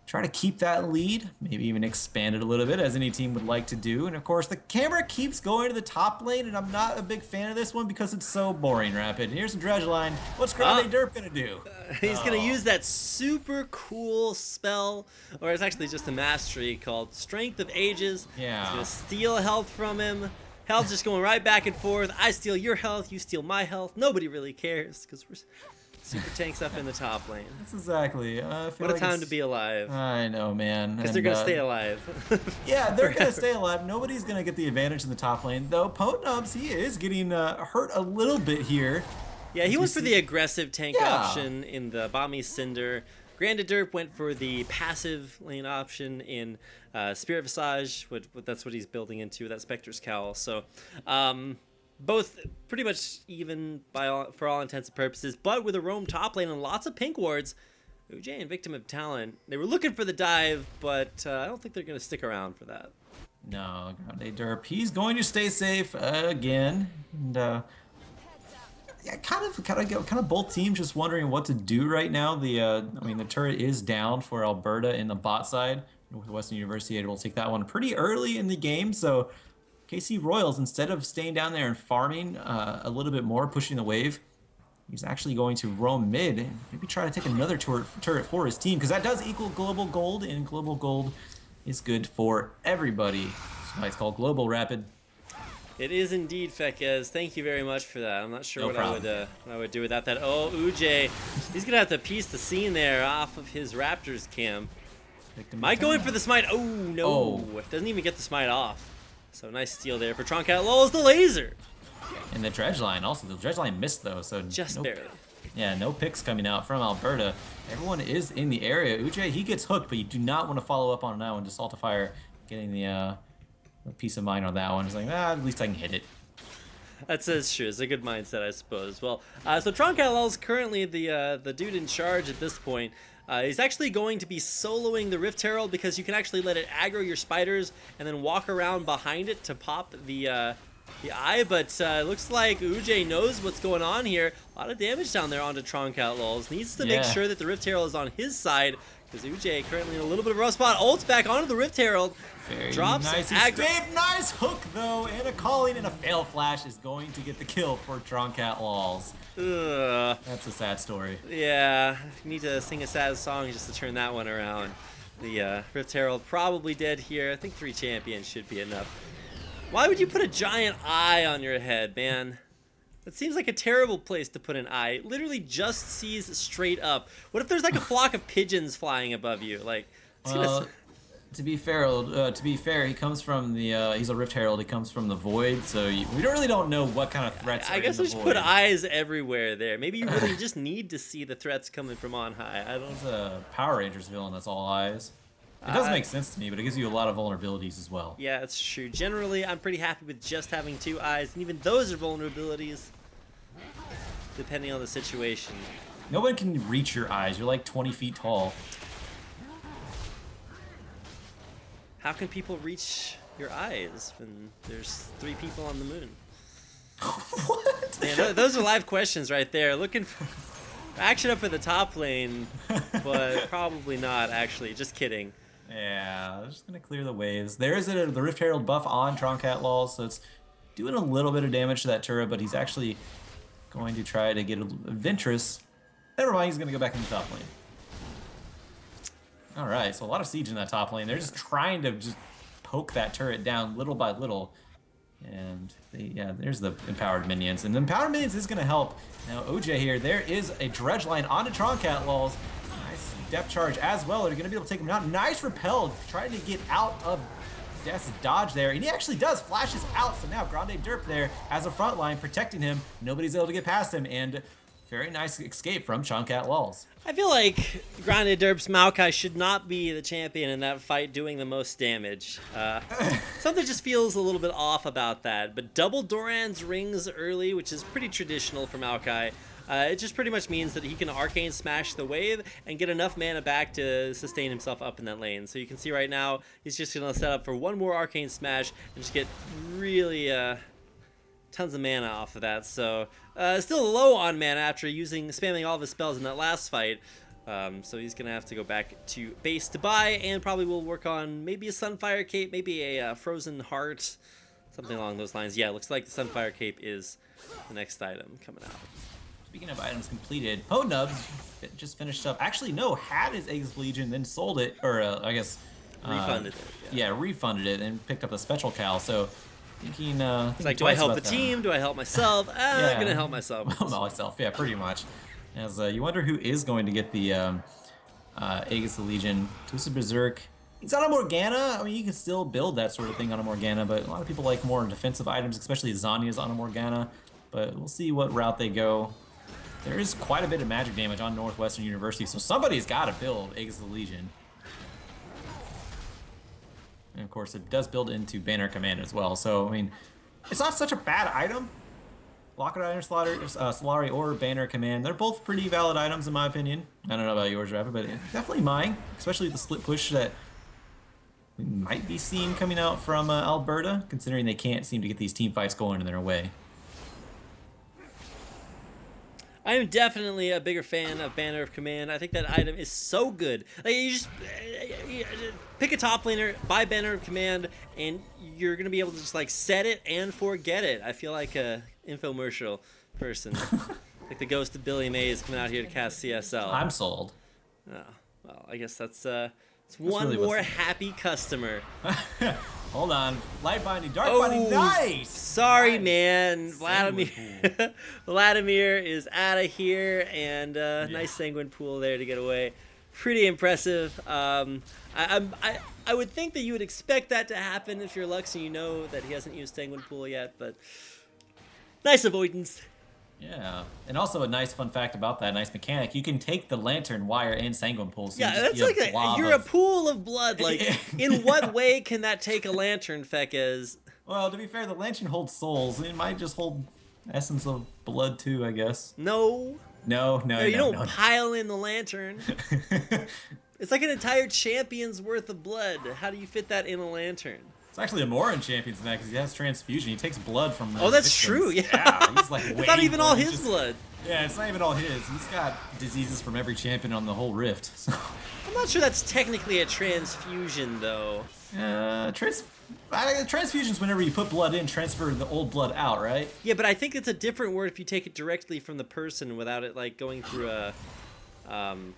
try to keep that lead, maybe even expand it a little bit, as any team would like to do. And of course, the camera keeps going to the top lane, and I'm not a big fan of this one because it's so boring, Rapid. And here's some dredge line. What's Grande Derp gonna do? He's gonna use that super cool spell, or it's actually just a mastery called Strength of Ages. Yeah. He's gonna steal health from him. Health just going right back and forth. I steal your health, you steal my health. Nobody really cares, because we're super tanks up in the top lane. That's exactly. What a time to be alive. I know, man. Because they're going to stay alive. Yeah, they're going to stay alive. Nobody's going to get the advantage in the top lane. Though Potnubs, he is getting hurt a little bit here. Yeah, he went for the aggressive tank option in the Bomby Cinder. Grande Derp went for the passive lane option in Spirit Visage. That's what he's building into, that Spectre's Cowl. So, both pretty much even for all intents and purposes, but with a roam top lane and lots of pink wards. UJ and Victim of Talent, they were looking for the dive, but I don't think they're going to stick around for that. No, Grande Derp, he's going to stay safe again. And yeah, kind of both teams just wondering what to do right now. The turret is down for Alberta in the bot side. Northwestern University able to take that one pretty early in the game, so KC Royals, instead of staying down there and farming a little bit more, pushing the wave, he's actually going to roam mid and maybe try to take another turret for his team, because that does equal global gold, and global gold is good for everybody. That's why it's called Global Rapid. It is indeed, Fekez. Thank you very much for that. I'm not sure what I would do without that. Oh, UJ, he's going to have to piece the scene there off of his Raptors camp. Might go in for the smite. Oh, no. Doesn't even get the smite off. So nice steal there for Cat Lulz, the laser. And the dredge line also. The dredge line missed though, so just barely. Yeah, no picks coming out from Alberta. Everyone is in the area. Uche, he gets hooked, but you do not want to follow up on that one. Just Salt of Fire, getting the peace of mind on that one. It's like, at least I can hit it. That's true. It's a good mindset, I suppose. Well, so Cat Lulz currently the dude in charge at this point. He's actually going to be soloing the Rift Herald, because you can actually let it aggro your spiders and then walk around behind it to pop the eye. But it looks like UJ knows what's going on here. A lot of damage down there onto Cat Lulz. Needs to make sure that the Rift Herald is on his side, because UJ currently in a little bit of a rough spot. Ults back onto the Rift Herald. Very drops nice escape. Nice hook though, and a calling and a fail flash is going to get the kill for Cat Lulz. That's a sad story. Yeah, you need to sing a sad song just to turn that one around. The Rift Herald probably dead here. I think 3 champions should be enough. Why would you put a giant eye on your head, man? That seems like a terrible place to put an eye. It literally just sees straight up. What if there's like a flock of pigeons flying above you? Like, to be fair, he comes from the he's a Rift Herald. He comes from the Void, so we really don't know what kind of threats are I guess in the just Void. put eyes everywhere there. Maybe you really just need to see the threats coming from on high. I don't know. It's a Power Rangers villain that's all eyes. It does make sense to me, but it gives you a lot of vulnerabilities as well. Yeah, it's true. Generally, I'm pretty happy with just having 2 eyes, and even those are vulnerabilities, depending on the situation. No one can reach your eyes. You're like 20 feet tall. How can people reach your eyes when there's 3 people on the moon? What? Man, those are live questions right there. Looking for action up in the top lane, but probably not, actually. Just kidding. Yeah, I'm just going to clear the waves. There is the Rift Herald buff on Troncat LoL, so it's doing a little bit of damage to that turret, but he's actually going to try to get a Ventress. Never mind, he's going to go back in the top lane. All right, so a lot of siege in that top lane. They're just trying to just poke that turret down little by little. And there's the empowered minions. And the empowered minions is going to help. Now, OJ here, there is a dredge line onto Troncat LoLs. Nice depth charge as well. They're going to be able to take him down. Nice repelled, trying to get out of Death's dodge there. And he actually does, flashes out. So now Grande Derp there as a front line, protecting him. Nobody's able to get past him. And very nice escape from Troncat LoLs. I feel like Grande Derp's Maokai should not be the champion in that fight doing the most damage. Something just feels a little bit off about that. But double Doran's rings early, which is pretty traditional for Maokai. It just pretty much means that he can Arcane Smash the wave and get enough mana back to sustain himself up in that lane. So you can see right now, he's just going to set up for one more Arcane Smash and just get really tons of mana off of that. So still low on mana after spamming all of his spells in that last fight. So he's going to have to go back to base to buy, and probably will work on maybe a Sunfire Cape, maybe a Frozen Heart, something along those lines. Yeah, it looks like the Sunfire Cape is the next item coming out. Speaking of items completed, Ponub just finished up. Actually, no, had his Aegis Legion, then sold it, or I guess Refunded it. Yeah, refunded it and picked up a Spectral Cal. So thinking, it's like, do I help the team? Do I help myself? I'm gonna help myself. Myself, yeah, pretty much. As you wonder who is going to get the Aegis Legion. Twisted Berserk. He's on a Morgana. I mean, you can still build that sort of thing on a Morgana, but a lot of people like more defensive items, especially Zanya's on a Morgana. But we'll see what route they go. There is quite a bit of magic damage on Northwestern University, so somebody's got to build Aegis of the Legion. And of course, it does build into Banner Command as well. So, I mean, it's not such a bad item. Locket Iron Solari or Banner Command, they're both pretty valid items in my opinion. I don't know about yours, Rapid, but definitely mine, especially the split push that we might be seeing coming out from Alberta, considering they can't seem to get these team fights going in their way. I am definitely a bigger fan of Banner of Command. I think that item is so good. Like, you just pick a top laner, buy Banner of Command, and you're gonna be able to just like set it and forget it. I feel like a infomercial person, like the ghost of Billy Mays coming out here to cast CSL. I'm sold. Oh, well, I guess that's one really more happy customer. Hold on. Light Binding, Dark Binding, nice! Sorry, nice. Man. Vladimir Vladimir is out of here, and nice Sanguine Pool there to get away. Pretty impressive. I would think that you would expect that to happen if you're Lux and you know that he hasn't used Sanguine Pool yet, but nice avoidance. Yeah, and also a nice fun fact about that nice mechanic, you can take the Lantern, Wire, and Sanguine Pool. So Yeah, that's like you're a pool of blood. Like, in what way can that take a Lantern, Fekez? Well, to be fair, the Lantern holds souls. It might just hold essence of blood too, I guess. No. No, You don't pile in the Lantern. It's like an entire champion's worth of blood. How do you fit that in a Lantern? It's actually a Morin champion than that because he has transfusion. He takes blood from. Oh, that's victims. true. Yeah, he's like it's not even all his blood. Yeah, it's not even all his. He's got diseases from every champion on the whole rift. So. I'm not sure that's technically a transfusion, though. Transfusions, whenever you put blood in, transfer the old blood out, right? Yeah, but I think it's a different word if you take it directly from the person without it like going through an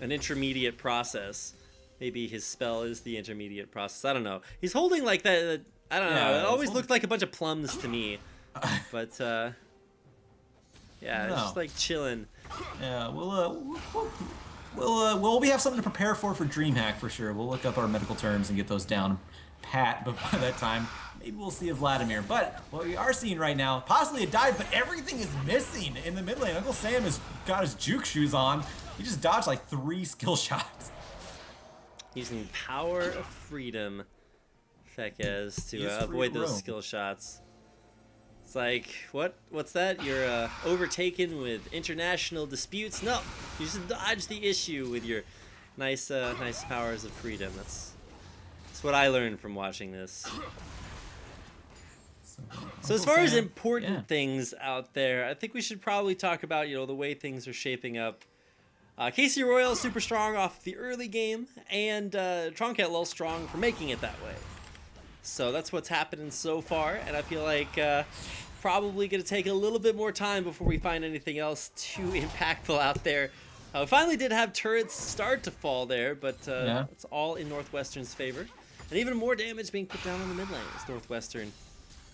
intermediate process. Maybe his spell is the intermediate process. I don't know. He's holding like that. I don't know. It always looked like a bunch of plums to me. But yeah, it's just like chilling. Yeah, we have something to prepare for DreamHack for sure. We'll look up our medical terms and get those down pat. But by that time, maybe we'll see a Vladimir. But what we are seeing right now, possibly a dive, but everything is missing in the mid lane. Uncle Sam has got his juke shoes on. He just dodged like 3 skill shots. Using Power of Freedom, Fekez, He is to free avoid to those roam. skill shots. It's like, what's that? You're overtaken with international disputes? No, you just dodge the issue with your nice powers of freedom. That's what I learned from watching this. So as far as important things out there, I think we should probably talk about, the way things are shaping up. Casey Royale super strong off the early game, and Tronket a little strong for making it that way. So that's what's happening so far, and I feel like probably going to take a little bit more time before we find anything else too impactful out there. We finally did have turrets start to fall there, but it's all in Northwestern's favor. And even more damage being put down on the mid lane as Northwestern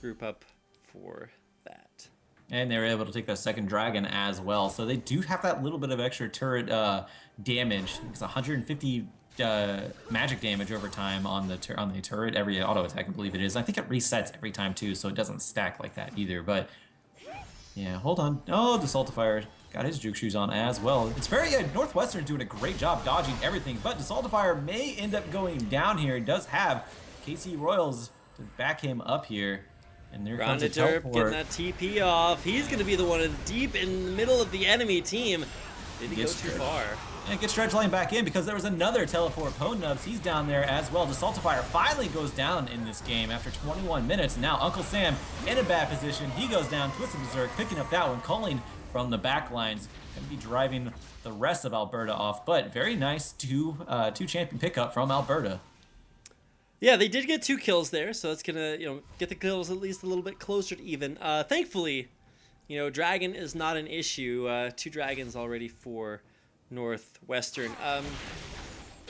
group up for that. And they were able to take that second dragon as well. So they do have that little bit of extra turret damage. It's 150 magic damage over time on the turret. Every auto attack, I believe it is. I think it resets every time too, so it doesn't stack like that either. But yeah, hold on. Oh, the Saltifier got his juke shoes on as well. It's very good. Northwestern doing a great job dodging everything, but the Saltifier may end up going down here. It does have KC Royals to back him up here. And there comes a teleport. Getting that TP off. He's going to be the one deep in the middle of the enemy team. Did he go too far? And gets Stretch Line back in because there was another teleport. Nubs, he's down there as well. The Saltifier finally goes down in this game after 21 minutes. Now Uncle Sam in a bad position. He goes down. Twisted Berserk picking up that one. Calling from the back lines. Going to be driving the rest of Alberta off. But very nice two champion pickup from Alberta. Yeah, they did get 2 kills there, so that's gonna, get the kills at least a little bit closer to even. Thankfully, Dragon is not an issue. 2 dragons already for Northwestern. A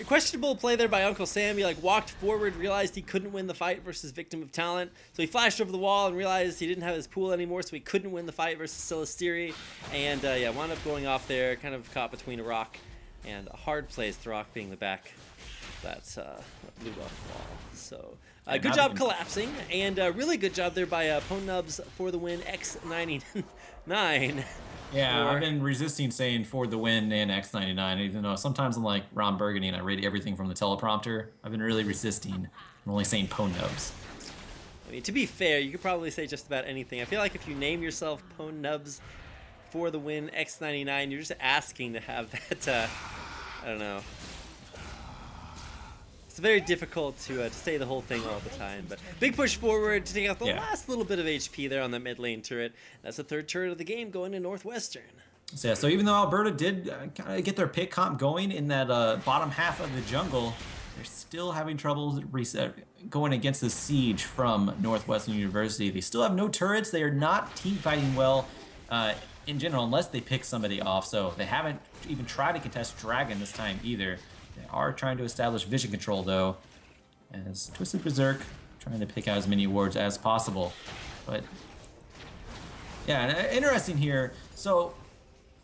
questionable play there by Uncle Sam. He walked forward, realized he couldn't win the fight versus Victim of Talent, so he flashed over the wall and realized he didn't have his pool anymore, so he couldn't win the fight versus Celestiri, and wound up going off there, kind of caught between a rock and a hard place. The rock being the back. That's blew off the wall. So good job collapsing, and really good job there by Nubs for the win. X99. Yeah, I've been resisting saying for the win and X99, even though sometimes I'm like Ron Burgundy and I read everything from the teleprompter. I've been really resisting. I'm only saying Nubs. I mean, to be fair, you could probably say just about anything. I feel like if you name yourself Nubs for the win X99, you're just asking to have that. I don't know. It's very difficult to say the whole thing all the time, but big push forward to take out the last little bit of HP there on the mid lane turret. That's the 3rd turret of the game going to Northwestern. So, yeah, so even though Alberta did kind of get their pick comp going in that bottom half of the jungle, they're still having trouble going against the siege from Northwestern University. They still have no turrets. They are not team fighting well in general unless they pick somebody off. So they haven't even tried to contest Dragon this time either. They are trying to establish vision control, though, as Twisted Berserk trying to pick out as many wards as possible. But, yeah, interesting here. So,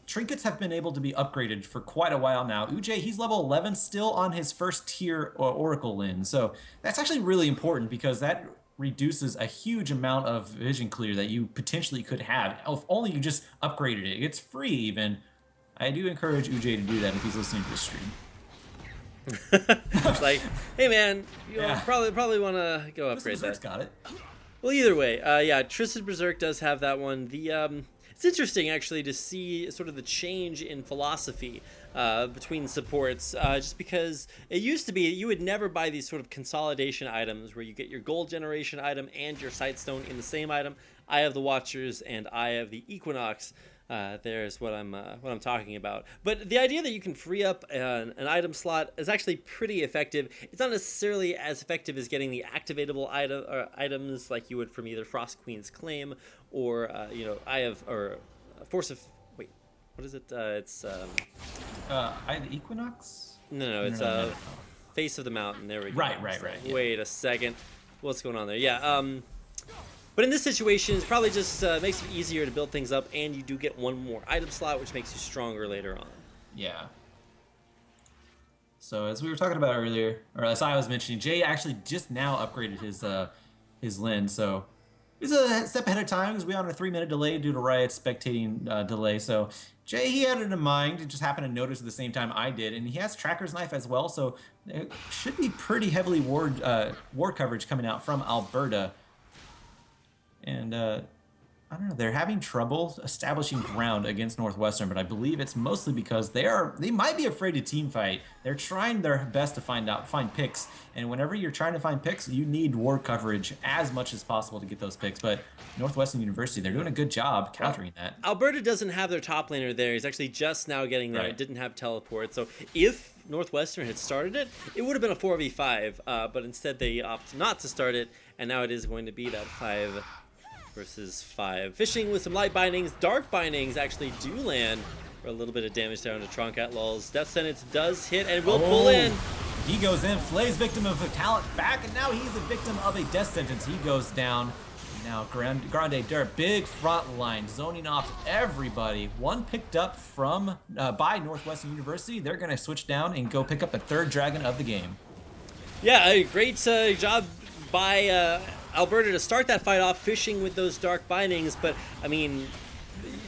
trinkets have been able to be upgraded for quite a while now. Uj, he's level 11, still on his 1st tier Oracle lens. So, that's actually really important because that reduces a huge amount of vision clear that you potentially could have. If only you just upgraded it. It's free, even. I do encourage Uj to do that if he's listening to this stream. It's like, hey man, you probably want to go upgrade that. Got it. Well, either way, Twisted Berserk does have that one. It's interesting actually to see sort of the change in philosophy between supports, just because it used to be you would never buy these sort of consolidation items where you get your gold generation item and your Sightstone in the same item. Eye of the Watchers and Eye of the Equinox. There's what I'm talking about. But the idea that you can free up an item slot is actually pretty effective. It's not necessarily as effective as getting the activatable items like you would from either Frost Queen's Claim or Eye of or Force of. Wait, what is it? It's Eye of the Equinox. No, it's Face of the Mountain. There we go. Right. Yeah. Wait a second. What's going on there? Yeah. But in this situation, it's probably just makes it easier to build things up, and you do get one more item slot, which makes you stronger later on. Yeah. So as we were talking about earlier, or as I was mentioning, Jay actually just now upgraded his lens. So He's a step ahead of time because we on a 3-minute delay due to Riot's spectating delay. So Jay, he had it in mind. It just happened to notice at the same time I did, and he has Tracker's Knife as well. So it should be pretty heavily ward coverage coming out from Alberta. And I don't know, they're having trouble establishing ground against Northwestern, but I believe it's mostly because they might be afraid to team fight. They're trying their best to find picks, and whenever you're trying to find picks, you need ward coverage as much as possible to get those picks. But Northwestern University, they're doing a good job countering that. Alberta doesn't have their top laner there. He's actually just now getting there. Right. It didn't have teleport. So if Northwestern had started it, it would have been a 4v5. But instead they opt not to start it, and now it is going to be that 5 versus 5. Fishing with some light bindings. Dark bindings actually do land for a little bit of damage down to Troncat Lulz. Death Sentence does hit and will pull in. He goes in, Flay's victim of a talent back, and now he's a victim of a death sentence. He goes down. Now Grande Dirt, big front line, zoning off everybody. One picked up from by Northwestern University. They're going to switch down and go pick up a third dragon of the game. Yeah, a great job by Alberta to start that fight off, fishing with those dark bindings. But I mean,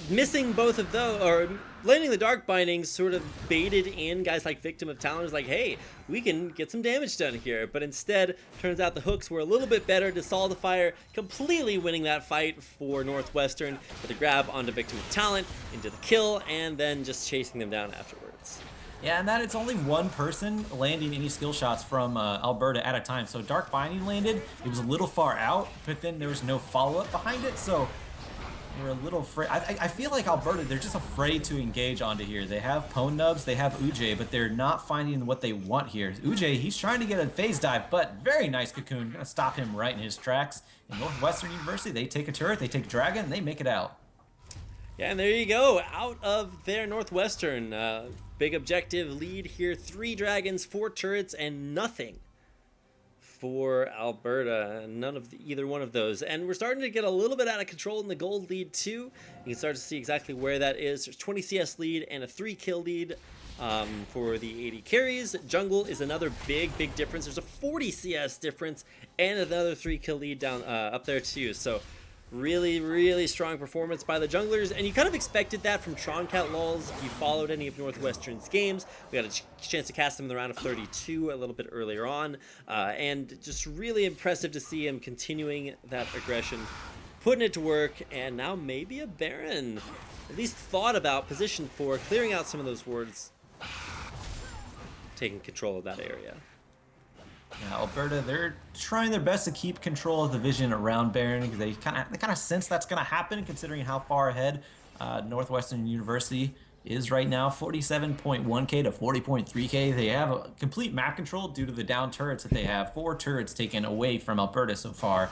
missing both of those, or landing the dark bindings, sort of baited in guys like Victim of Talon. Is like, hey, we can get some damage done here. But instead, turns out the hooks were a little bit better to solve the fire, completely winning that fight for Northwestern with a grab onto Victim of Talent, into the kill, and then just chasing them down afterwards. Yeah, and that it's only one person landing any skill shots from Alberta at a time. So Dark Binding landed. It was a little far out, but then there was no follow-up behind it. So we're a little afraid. I feel like Alberta, they're just afraid to engage onto here. They have Pwn Nubs, they have Uj, but they're not finding what they want here. Uj, he's trying to get a phase dive, but very nice Cocoon. Gonna stop him right in his tracks. In Northwestern University, they take a turret, they take a dragon, and they make it out. Yeah, and there you go. Out of their Northwestern. Big objective lead here. 3 dragons, 4 turrets, and nothing for Alberta. None of either one of those. And we're starting to get a little bit out of control in the gold lead too. You can start to see exactly where that is. There's 20 CS lead and a 3 kill lead for the 80 carries. Jungle is another big difference. There's a 40 CS difference and another 3 kill lead down up there too. So really strong performance by the junglers, and you kind of expected that from Troncat Lulz. If you followed any of Northwestern's games, we got a chance to cast him in the round of 32 a little bit earlier on, and just really impressive to see him continuing that aggression, putting it to work, and now maybe a Baron, at least thought about, positioned for, clearing out some of those wards, taking control of that area. Yeah, Alberta, they're trying their best to keep control of the vision around Baron because they kind of sense that's going to happen, considering how far ahead Northwestern University is right now. 47.1k to 40.3k. They have a complete map control due to the down turrets that they have. 4 turrets taken away from Alberta so far.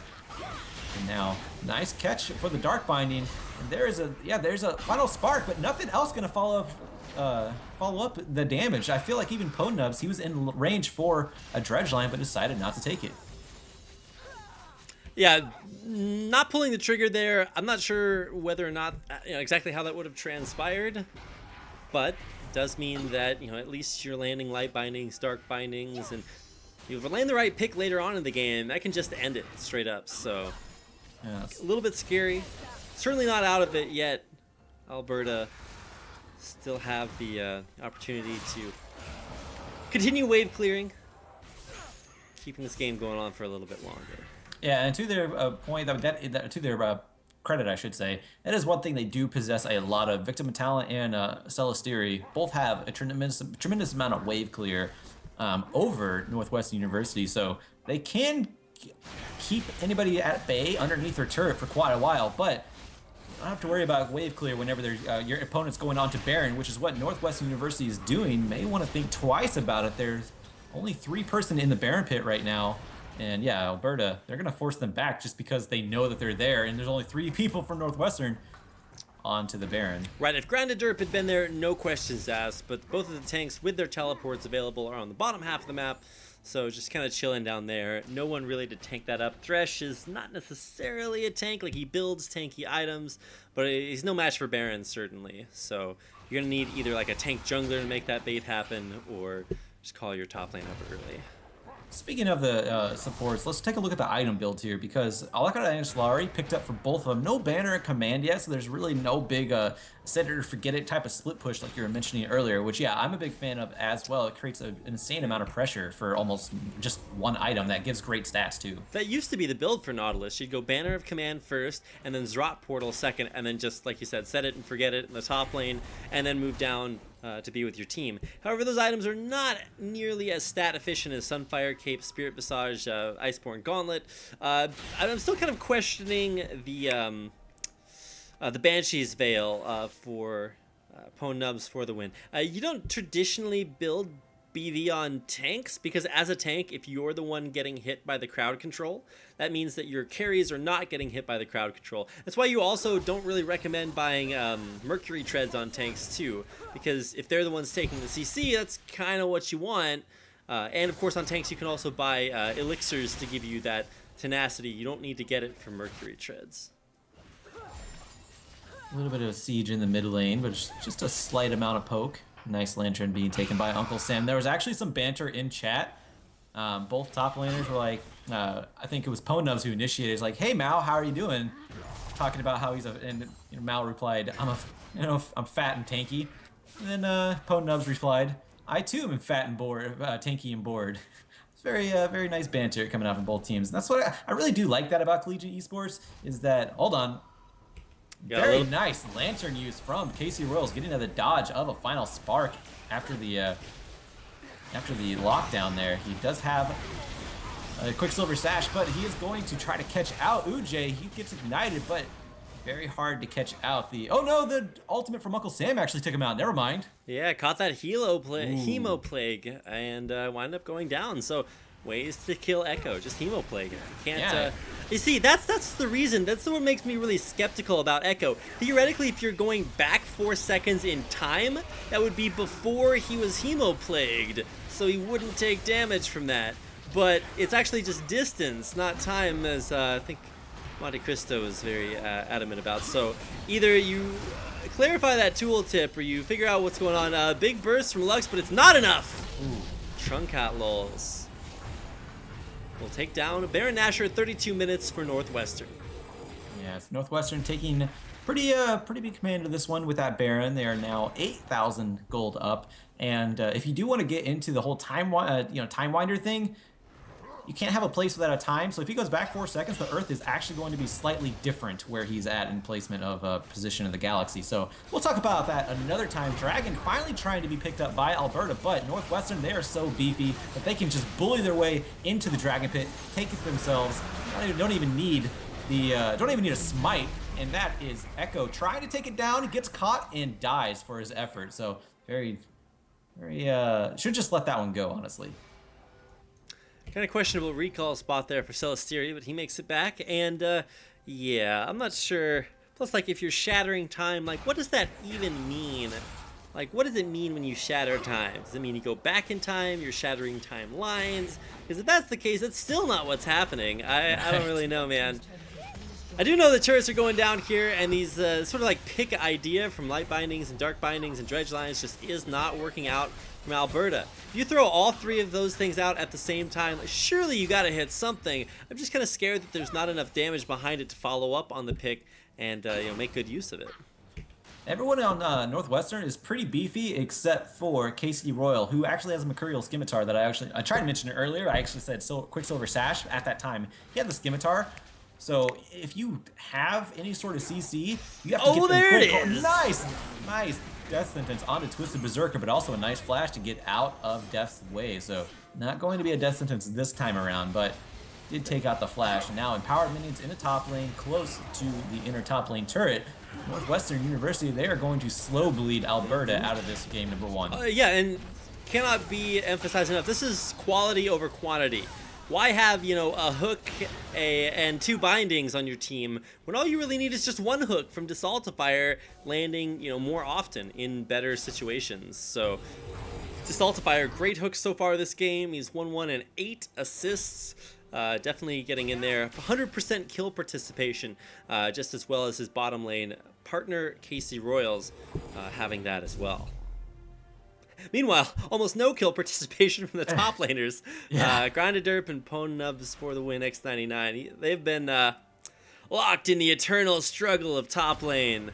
And now, nice catch for the Dark Binding. And there's a final spark, but nothing else going to follow up the damage. I feel like even Pwn Nubs, he was in range for a dredge line, but decided not to take it. Yeah, not pulling the trigger there. I'm not sure whether or not, exactly how that would have transpired, but it does mean that, at least you're landing light bindings, dark bindings, and if you land the right pick later on in the game, that can just end it straight up. So Yes. a little bit scary. Certainly not out of it yet. Alberta still have the opportunity to continue wave clearing, keeping this game going on for a little bit longer. Yeah, and to their point, to their credit, I should say, that is one thing they do possess a lot of. Victim of Talent and Celestiri both have a tremendous amount of wave clear over Northwestern University, so they can keep anybody at bay underneath their turret for quite a while, but you don't have to worry about wave clear whenever your opponent's going on to Baron, which is what Northwestern University is doing. May want to think twice about it. There's only 3 person in the Baron pit right now. And yeah, Alberta, they're going to force them back just because they know that they're there. And there's only 3 people from Northwestern onto the Baron. Right, if Grande Derp had been there, no questions asked. But both of the tanks with their teleports available are on the bottom half of the map. So just kind of chilling down there. No one really to tank that up. Thresh is not necessarily a tank. Like, he builds tanky items, but he's no match for Baron, certainly. So you're going to need either like a tank jungler to make that bait happen, or just call your top lane up early. Speaking of the supports, let's take a look at the item builds here because Alakara and Solari picked up for both of them. No banner and command yet, so there's really no big set it or forget it type of split push like you were mentioning earlier, which, yeah, I'm a big fan of as well. It creates an insane amount of pressure for almost just one item that gives great stats, too. That used to be the build for Nautilus. You'd go Banner of Command first, and then Zrot Portal second, and then just, like you said, set it and forget it in the top lane, and then move down to be with your team. However, those items are not nearly as stat efficient as Sunfire, Cape, Spirit Visage, Iceborne Gauntlet. I'm still kind of questioning the Banshee's Veil for Pwn Nubs for the win. You don't traditionally build BV on tanks because as a tank, if you're the one getting hit by the crowd control, that means that your carries are not getting hit by the crowd control. That's why you also don't really recommend buying Mercury Treads on tanks too, because if they're the ones taking the CC, that's kind of what you want. And of course on tanks you can also buy elixirs to give you that tenacity. You don't need to get it from Mercury Treads. A little bit of a siege in the mid lane, but just a slight amount of poke. Nice lantern being taken by Uncle Sam. There was actually some banter in chat. Both top laners were like, I think it was Ponubs who initiated. It's like, hey Mao, how are you doing? Talking about how he's and Mao replied, I'm fat and tanky. And then Ponubs replied, I too am fat and bored, tanky and bored. It's very nice banter coming out from both teams. And that's what I really do like that about collegiate esports is that, hold on. Very nice lantern use from Casey Royals, getting to the dodge of a final spark after the lockdown there. He does have a Quicksilver Sash, but he is going to try to catch out Uj. He gets ignited, but very hard to catch out. Oh no, the ultimate from Uncle Sam actually took him out. Never mind. Yeah, caught that Hemo Plague and wound up going down. So ways to kill Echo, just Hemo Plague. You can't. Yeah. You see, that's the reason. That's what makes me really skeptical about Echo. Theoretically, if you're going back 4 seconds in time, that would be before he was Hemo Plagued, so he wouldn't take damage from that. But it's actually just distance, not time, as I think Monte Cristo is very adamant about. So either you clarify that tooltip or you figure out what's going on. Big burst from Lux, but it's not enough. Ooh. Trunkat lols. We'll take down Baron Nashor at 32 minutes for Northwestern. Yes, Northwestern taking pretty big command of this one with that Baron. They are now 8,000 gold up, and if you do want to get into the whole time winder thing, you can't have a place without a time. So if he goes back 4 seconds, the Earth is actually going to be slightly different where he's at in placement of position in the galaxy. So we'll talk about that another time. Dragon finally trying to be picked up by Alberta, but Northwestern, they are so beefy that they can just bully their way into the Dragon Pit, take it themselves. Don't even need a smite, and that is Echo trying to take it down. He gets caught and dies for his effort. So very should just let that one go, honestly. Kind of questionable recall spot there for Celesteria, but he makes it back. And yeah, I'm not sure. Plus, like, if you're shattering time, like, what does that even mean? Like, what does it mean when you shatter time? Does it mean you go back in time? You're shattering timelines? Because if that's the case, that's still not what's happening. I don't really know, man. I do know the turrets are going down here, and these sort of like pick idea from light bindings and dark bindings and dredge lines just is not working out from Alberta. If you throw all three of those things out at the same time, surely you gotta hit something. I'm just kind of scared that there's not enough damage behind it to follow up on the pick and make good use of it. Everyone on Northwestern is pretty beefy except for Casey Royal, who actually has a Mercurial Scimitar that I tried to mention it earlier. I actually said Quicksilver Sash at that time. He had the Scimitar. So if you have any sort of CC, you have to get there it is. is. Nice death sentence onto Twisted Berserker, but also a nice flash to get out of Death's way. So not going to be a death sentence this time around, but did take out the flash. And now empowered minions in the top lane, close to the inner top lane turret. Northwestern University, they are going to slow bleed Alberta out of this game number one. Yeah, and cannot be emphasized enough. This is quality over quantity. Why have, a hook and two bindings on your team when all you really need is just one hook from Desaltifier landing, more often in better situations? So, Desaltifier, great hook so far this game. He's 1-1 and 8 assists. Definitely getting in there. 100% kill participation, just as well as his bottom lane partner, Casey Royals, having that as well. Meanwhile, almost no kill participation from the top laners. Yeah. Grinded Derp and Pwn Nubs for the win. X99. They've been locked in the eternal struggle of top lane.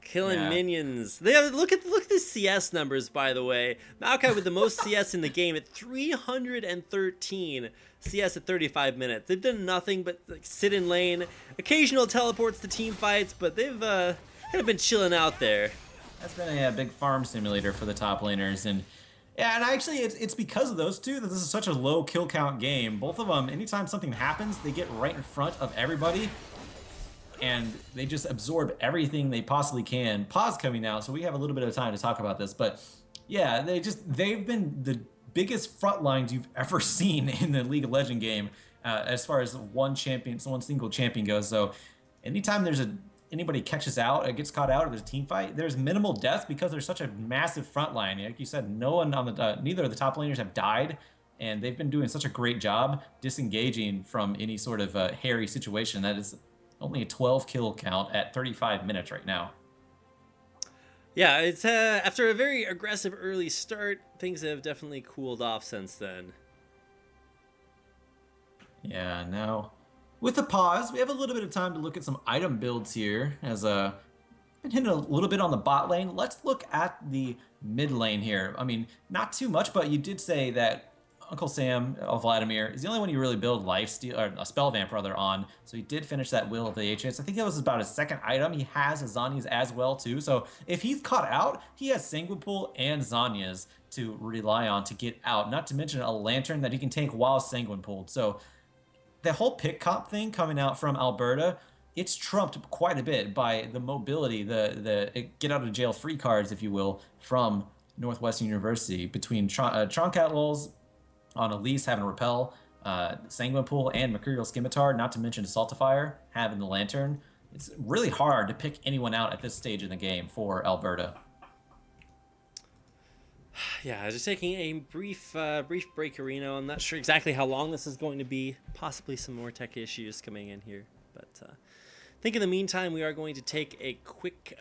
Killing Yeah. minions. Look at the CS numbers, by the way. Maokai with the most CS in the game at 313. CS at 35 minutes. They've done nothing but like, sit in lane. Occasional teleports to team fights, but they've kind of been chilling out there. That's been a big farm simulator for the top laners, and yeah, and actually it's because of those two that this is such a low kill count game. Both of them, anytime something happens, they get right in front of everybody, and they just absorb everything they possibly can. Pause coming out, so we have a little bit of time to talk about this, but yeah, they've been the biggest front lines you've ever seen in the League of Legends game as far as one single champion goes. So anytime anybody catches out, gets caught out, or there's a team fight, there's minimal death because there's such a massive front line. Like you said, no one on the neither of the top laners have died, and they've been doing such a great job disengaging from any sort of hairy situation. That is only a 12 kill count at 35 minutes right now. Yeah, it's after a very aggressive early start, things have definitely cooled off since then. Yeah, now with the pause, we have a little bit of time to look at some item builds here. As been hitting a little bit on the bot lane. Let's look at the mid lane here. I mean, not too much, but you did say that Uncle Sam, Vladimir, is the only one you really build lifesteal or a spell vamp rather on. So he did finish that Will of the HS. I think that was about his second item. He has a Zanya's as well too. So if he's caught out, he has Sanguine Pool and Zanya's to rely on to get out. Not to mention a lantern that he can take while Sanguine Pooled. So the whole pick comp thing coming out from Alberta, it's trumped quite a bit by the mobility, the get out of jail free cards, if you will, from Northwestern University between Troncat Lulz on Elise having Repel, Sanguine Pool, and Mercurial Scimitar, not to mention Saltifier having the Lantern. It's really hard to pick anyone out at this stage in the game for Alberta. Yeah, just taking a brief break, Areno. I'm not sure exactly how long this is going to be. Possibly some more tech issues coming in here, but I think in the meantime we are going to take a quick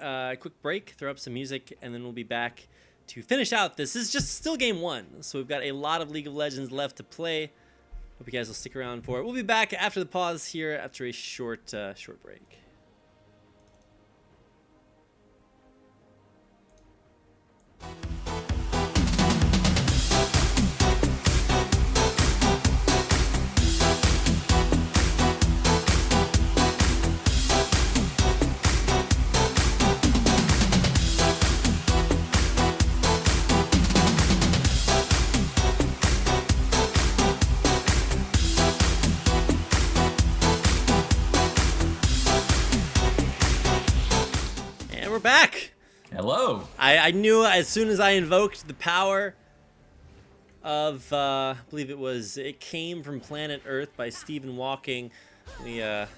break, throw up some music, and then we'll be back to finish out. This is just still game one, so we've got a lot of League of Legends left to play. Hope you guys will stick around for it. We'll be back after the pause here after a short break. Back. Hello. I knew as soon as I invoked the power of I believe it came from Planet Earth by Stephen Hawking. We would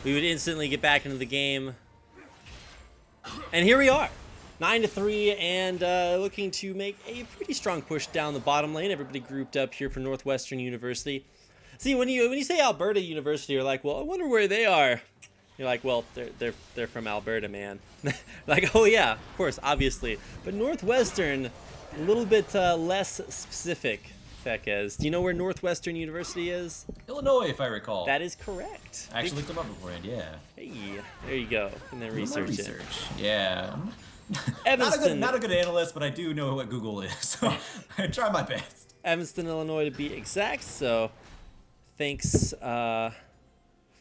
instantly get back into the game, and here we are, 9-3, and looking to make a pretty strong push down the bottom lane. Everybody grouped up here for Northwestern University. See, when you say Alberta University, you're like, well, I wonder where they are. You're like, well, they're from Alberta, man. Like, oh yeah, of course, obviously. But Northwestern, a little bit less specific, Fekez. Do you know where Northwestern University is? Illinois, if I recall. That is correct. I actually looked them up beforehand, yeah. Hey, there you go. And then research it. Yeah. Evanston. Not a good analyst, but I do know what Google is, so I try my best. Evanston, Illinois, to be exact. So, thanks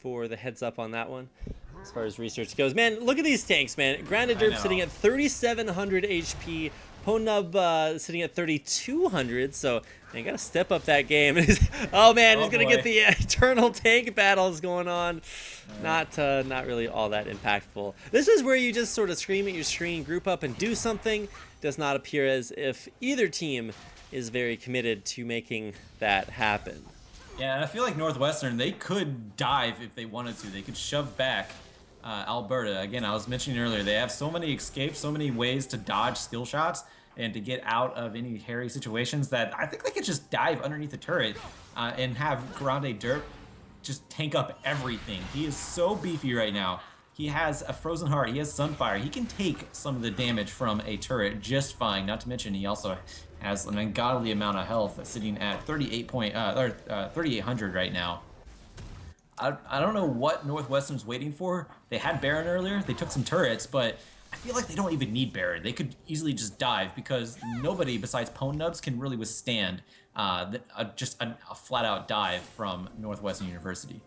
for the heads up on that one. As far as research goes, man, look at these tanks, man. Granted, Derp sitting at 3,700 HP. Ponub sitting at 3,200. So, man, gotta step up that game. Oh man, he's gonna get the eternal tank battles going on. Not really all that impactful. This is where you just sort of scream at your screen, group up, and do something. Does not appear as if either team is very committed to making that happen. Yeah, and I feel like Northwestern, they could dive if they wanted to. They could shove back Alberta. Again, I was mentioning earlier, they have so many escapes, so many ways to dodge skill shots and to get out of any hairy situations that I think they could just dive underneath the turret and have Grande Derp just tank up everything. He is so beefy right now. He has a Frozen Heart. He has Sunfire. He can take some of the damage from a turret just fine. Not to mention, he also has an ungodly amount of health, sitting at 3,800 right now. I don't know what Northwestern's waiting for. They had Baron earlier. They took some turrets, but I feel like they don't even need Baron. They could easily just dive because nobody besides Pwn Nubs can really withstand just a flat-out dive from Northwestern University.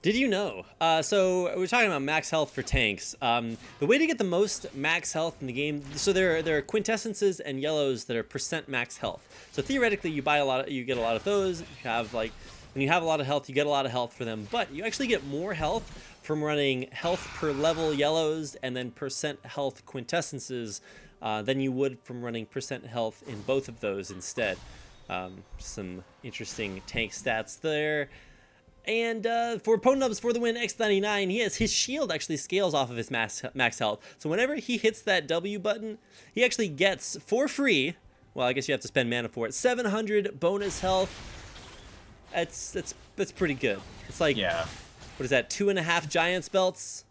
Did you know? So we're talking about max health for tanks. The way to get the most max health in the game, so there are quintessences and yellows that are percent max health. So theoretically, you get a lot of those. You have like when you have a lot of health, you get a lot of health for them. But you actually get more health from running health per level yellows and then percent health quintessences than you would from running percent health in both of those instead. Some interesting tank stats there. And for Pwn Nubs for the win, X99, his shield actually scales off of his max health. So whenever he hits that W button, he actually gets for free. Well, I guess you have to spend mana for it. 700 bonus health. That's pretty good. It's like, yeah, what is that? 2.5 Giants belts.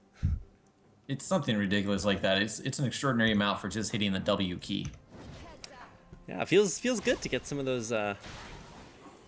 It's something ridiculous like that. It's an extraordinary amount for just hitting the W key. Yeah, it feels good to get some of those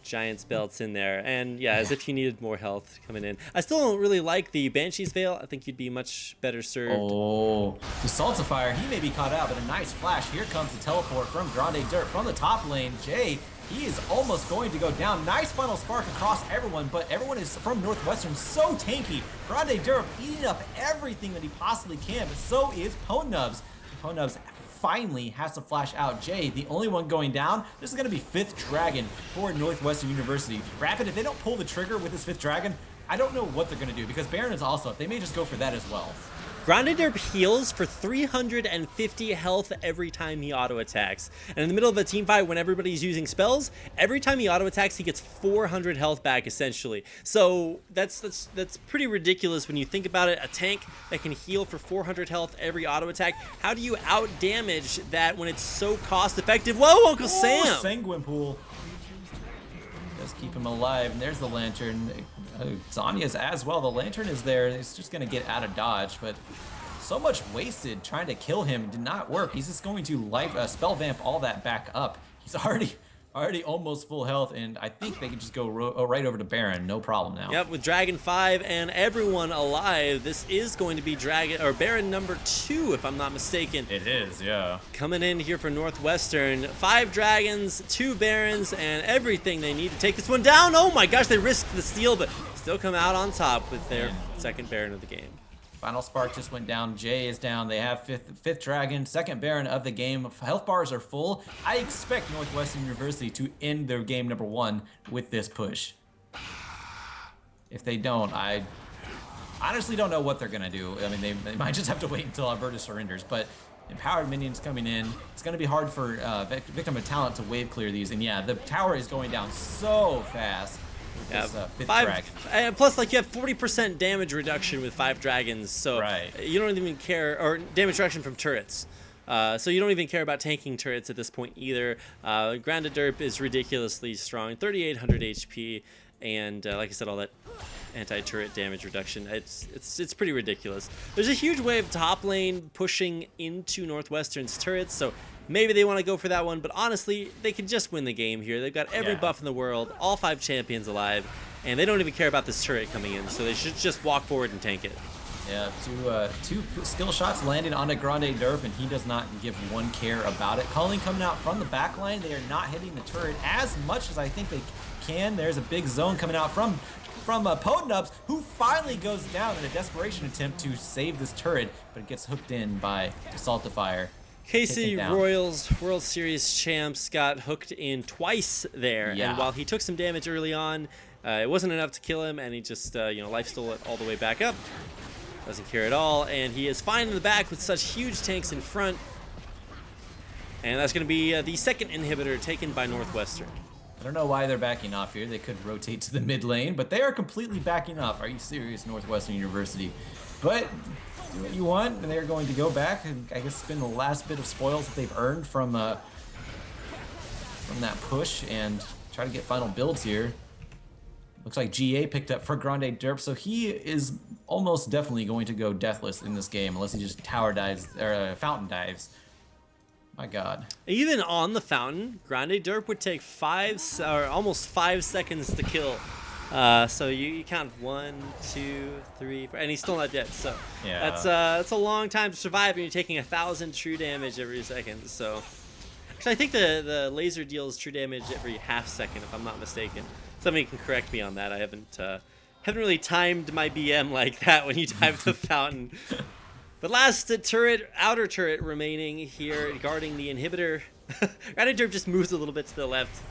Giants belts in there, and yeah, as if you needed more health coming in. I still don't really like the Banshee's Veil. I think you'd be much better served. Oh, the Saltifier, he may be caught out, but a nice flash. Here comes the teleport from Grande Dirt from the top lane. Jay, he is almost going to go down. Nice final spark across everyone, but everyone is from Northwestern so tanky. Grande Dirt eating up everything that he possibly can, but so is Pwn Nubs. Pwn Nubs finally has to flash out. Jay, the only one going down. This is going to be 5th Dragon for Northwestern University. Rapid, if they don't pull the trigger with this 5th Dragon, I don't know what they're going to do because Baron is also up. They may just go for that as well. Grande Derp heals for 350 health every time he auto attacks. And in the middle of a team fight when everybody's using spells, every time he auto attacks, he gets 400 health back essentially. So that's pretty ridiculous when you think about it. A tank that can heal for 400 health every auto attack. How do you out damage that when it's so cost effective? Whoa, Uncle Sam! Sanguine Pool. Just keep him alive. And there's the Lantern. Zanya's as well. The Lantern is there. It's just going to get out of dodge, but so much wasted trying to kill him. Did not work. He's just going to spell vamp all that back up. He's already almost full health, and I think they can just go right over to Baron. No problem now. Yep, with Dragon 5 and everyone alive, this is going to be Baron number 2, if I'm not mistaken. It is, yeah. Coming in here for Northwestern. 5 Dragons, 2 Barons, and everything they need to take this one down. Oh my gosh, they risked the steal, but still come out on top with their second Baron of the game. Final spark just went down. Jay is down. They have fifth Dragon, second Baron of the game. Health bars are full. I expect Northwestern University to end their game number 1 with this push. If they don't, I honestly don't know what they're going to do. I mean, they might just have to wait until Alberta surrenders, but empowered minions coming in. It's going to be hard for Victim of Talent to wave clear these. And yeah, the tower is going down so fast. Yeah, Fifth 5 Dragon. plus like you have 40% damage reduction with 5 dragons, so right. You don't even care, or damage reduction from turrets. So you don't even care about tanking turrets at this point either. Grande Derp is ridiculously strong, 3,800 HP, and like I said, all that anti-turret damage reduction. It's pretty ridiculous. There's a huge wave top lane pushing into Northwestern's turrets, so maybe they want to go for that one, but honestly, they can just win the game here. They've got every buff in the world, all 5 champions alive, and they don't even care about this turret coming in, so they should just walk forward and tank it. Yeah, two skill shots landing onto Grande Derp, and he does not give one care about it. Culling coming out from the back line. They are not hitting the turret as much as I think they can. There's a big zone coming out from Pwn Nubs, who finally goes down in a desperation attempt to save this turret, but it gets hooked in by Saltifier. KC Royals World Series champs got hooked in twice there, and while he took some damage early on, it wasn't enough to kill him, and he just life stole it all the way back up. Doesn't care at all, and he is fine in the back with such huge tanks in front. And that's going to be the second inhibitor taken by Northwestern. I don't know why they're backing off here. They could rotate to the mid lane, but they are completely backing off. Are you serious, Northwestern University? But do what you want, and they're going to go back and I guess spend the last bit of spoils that they've earned from that push and try to get final builds here. Looks like GA picked up for Grande Derp, so he is almost definitely going to go deathless in this game unless he just tower dives or fountain dives. My God. Even on the fountain, Grande Derp would take almost 5 seconds to kill. So you count 1, 2, 3, 4, and he's still not dead. So Yeah. that's a long time to survive, and you're taking 1,000 true damage every second. So actually, I think the laser deals true damage every half second, if I'm not mistaken. Somebody can correct me on that. I haven't really timed my BM like that when you dive the fountain. The last outer turret remaining here, guarding the inhibitor. Grande Derp just moves a little bit to the left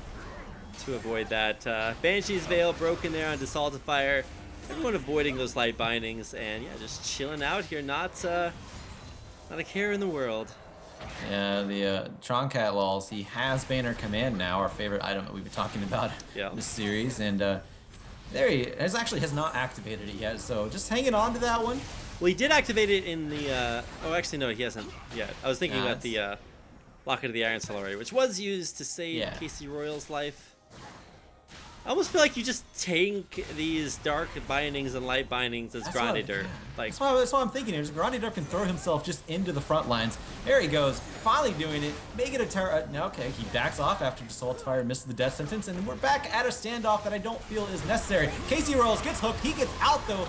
to avoid that. Banshee's Veil broken there on Desaltifier. Everyone avoiding those light bindings, and yeah, just chilling out here. Not a care in the world. Yeah, the Troncat lols, he has Banner Command now, our favorite item that we've been talking about this series, and there he has not activated it yet, so just hanging on to that one. Well, he did activate it in the, oh, actually, no, he hasn't yet. I was thinking about the Locket of the Iron Celery, which was used to save Casey Royale's life. I almost feel like you just tank these dark bindings and light bindings as Grande Derp. Like, that's what I'm thinking here. Grande Derp can throw himself just into the front lines. There he goes, finally doing it. Make it a turret. No, okay, he backs off after Desaltifier misses the death sentence, and we're back at a standoff that I don't feel is necessary. Casey Royals gets hooked. He gets out, though.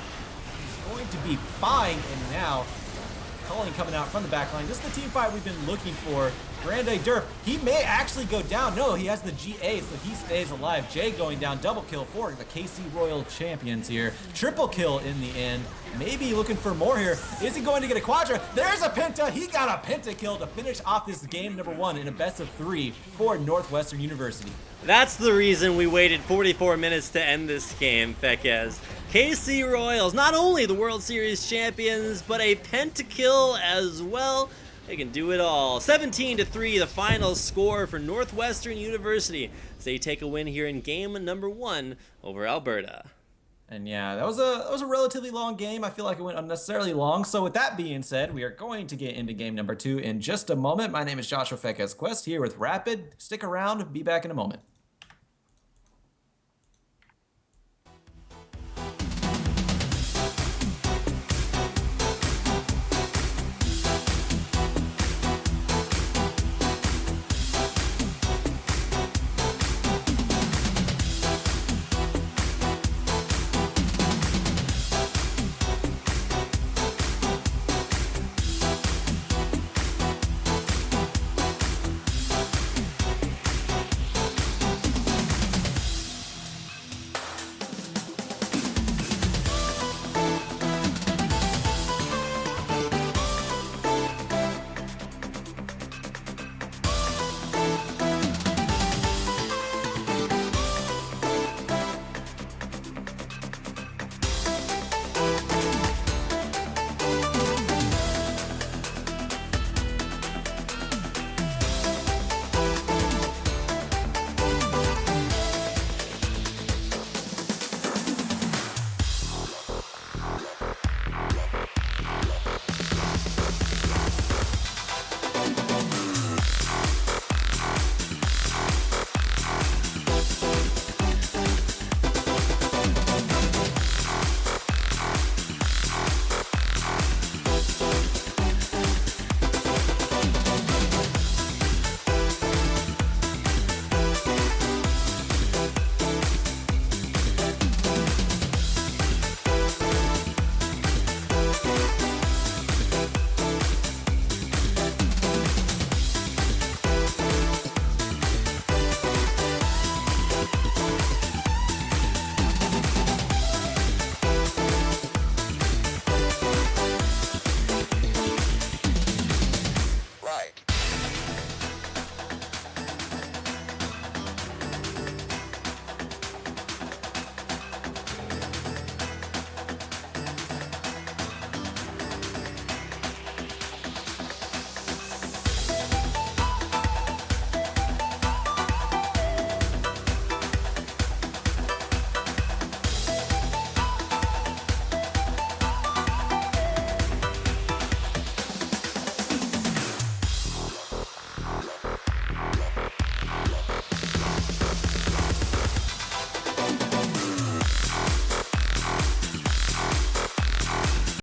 He's going to be fine, and now Culling coming out from the back line. This is the team fight we've been looking for. Grande Derp, he may actually go down. No, he has the GA, so he stays alive. Jay going down, double kill for the KC Royal champions here. Triple kill in the end. Maybe looking for more here. Is he going to get a quadra? There's a penta. He got a penta kill to finish off this game number 1 in a best of 3 for Northwestern University. that's the reason we waited 44 minutes to end this game, Fekez. KC Royals, not only the World Series champions, but a pentakill as well. They can do it all. 17-3, the final score for Northwestern University. So they take a win here in game number 1 over Alberta. And yeah, that was a relatively long game. I feel like it went unnecessarily long. So with that being said, we are going to get into game number 2 in just a moment. My name is Joshua Fekez Quest here with Rapid. Stick around, be back in a moment.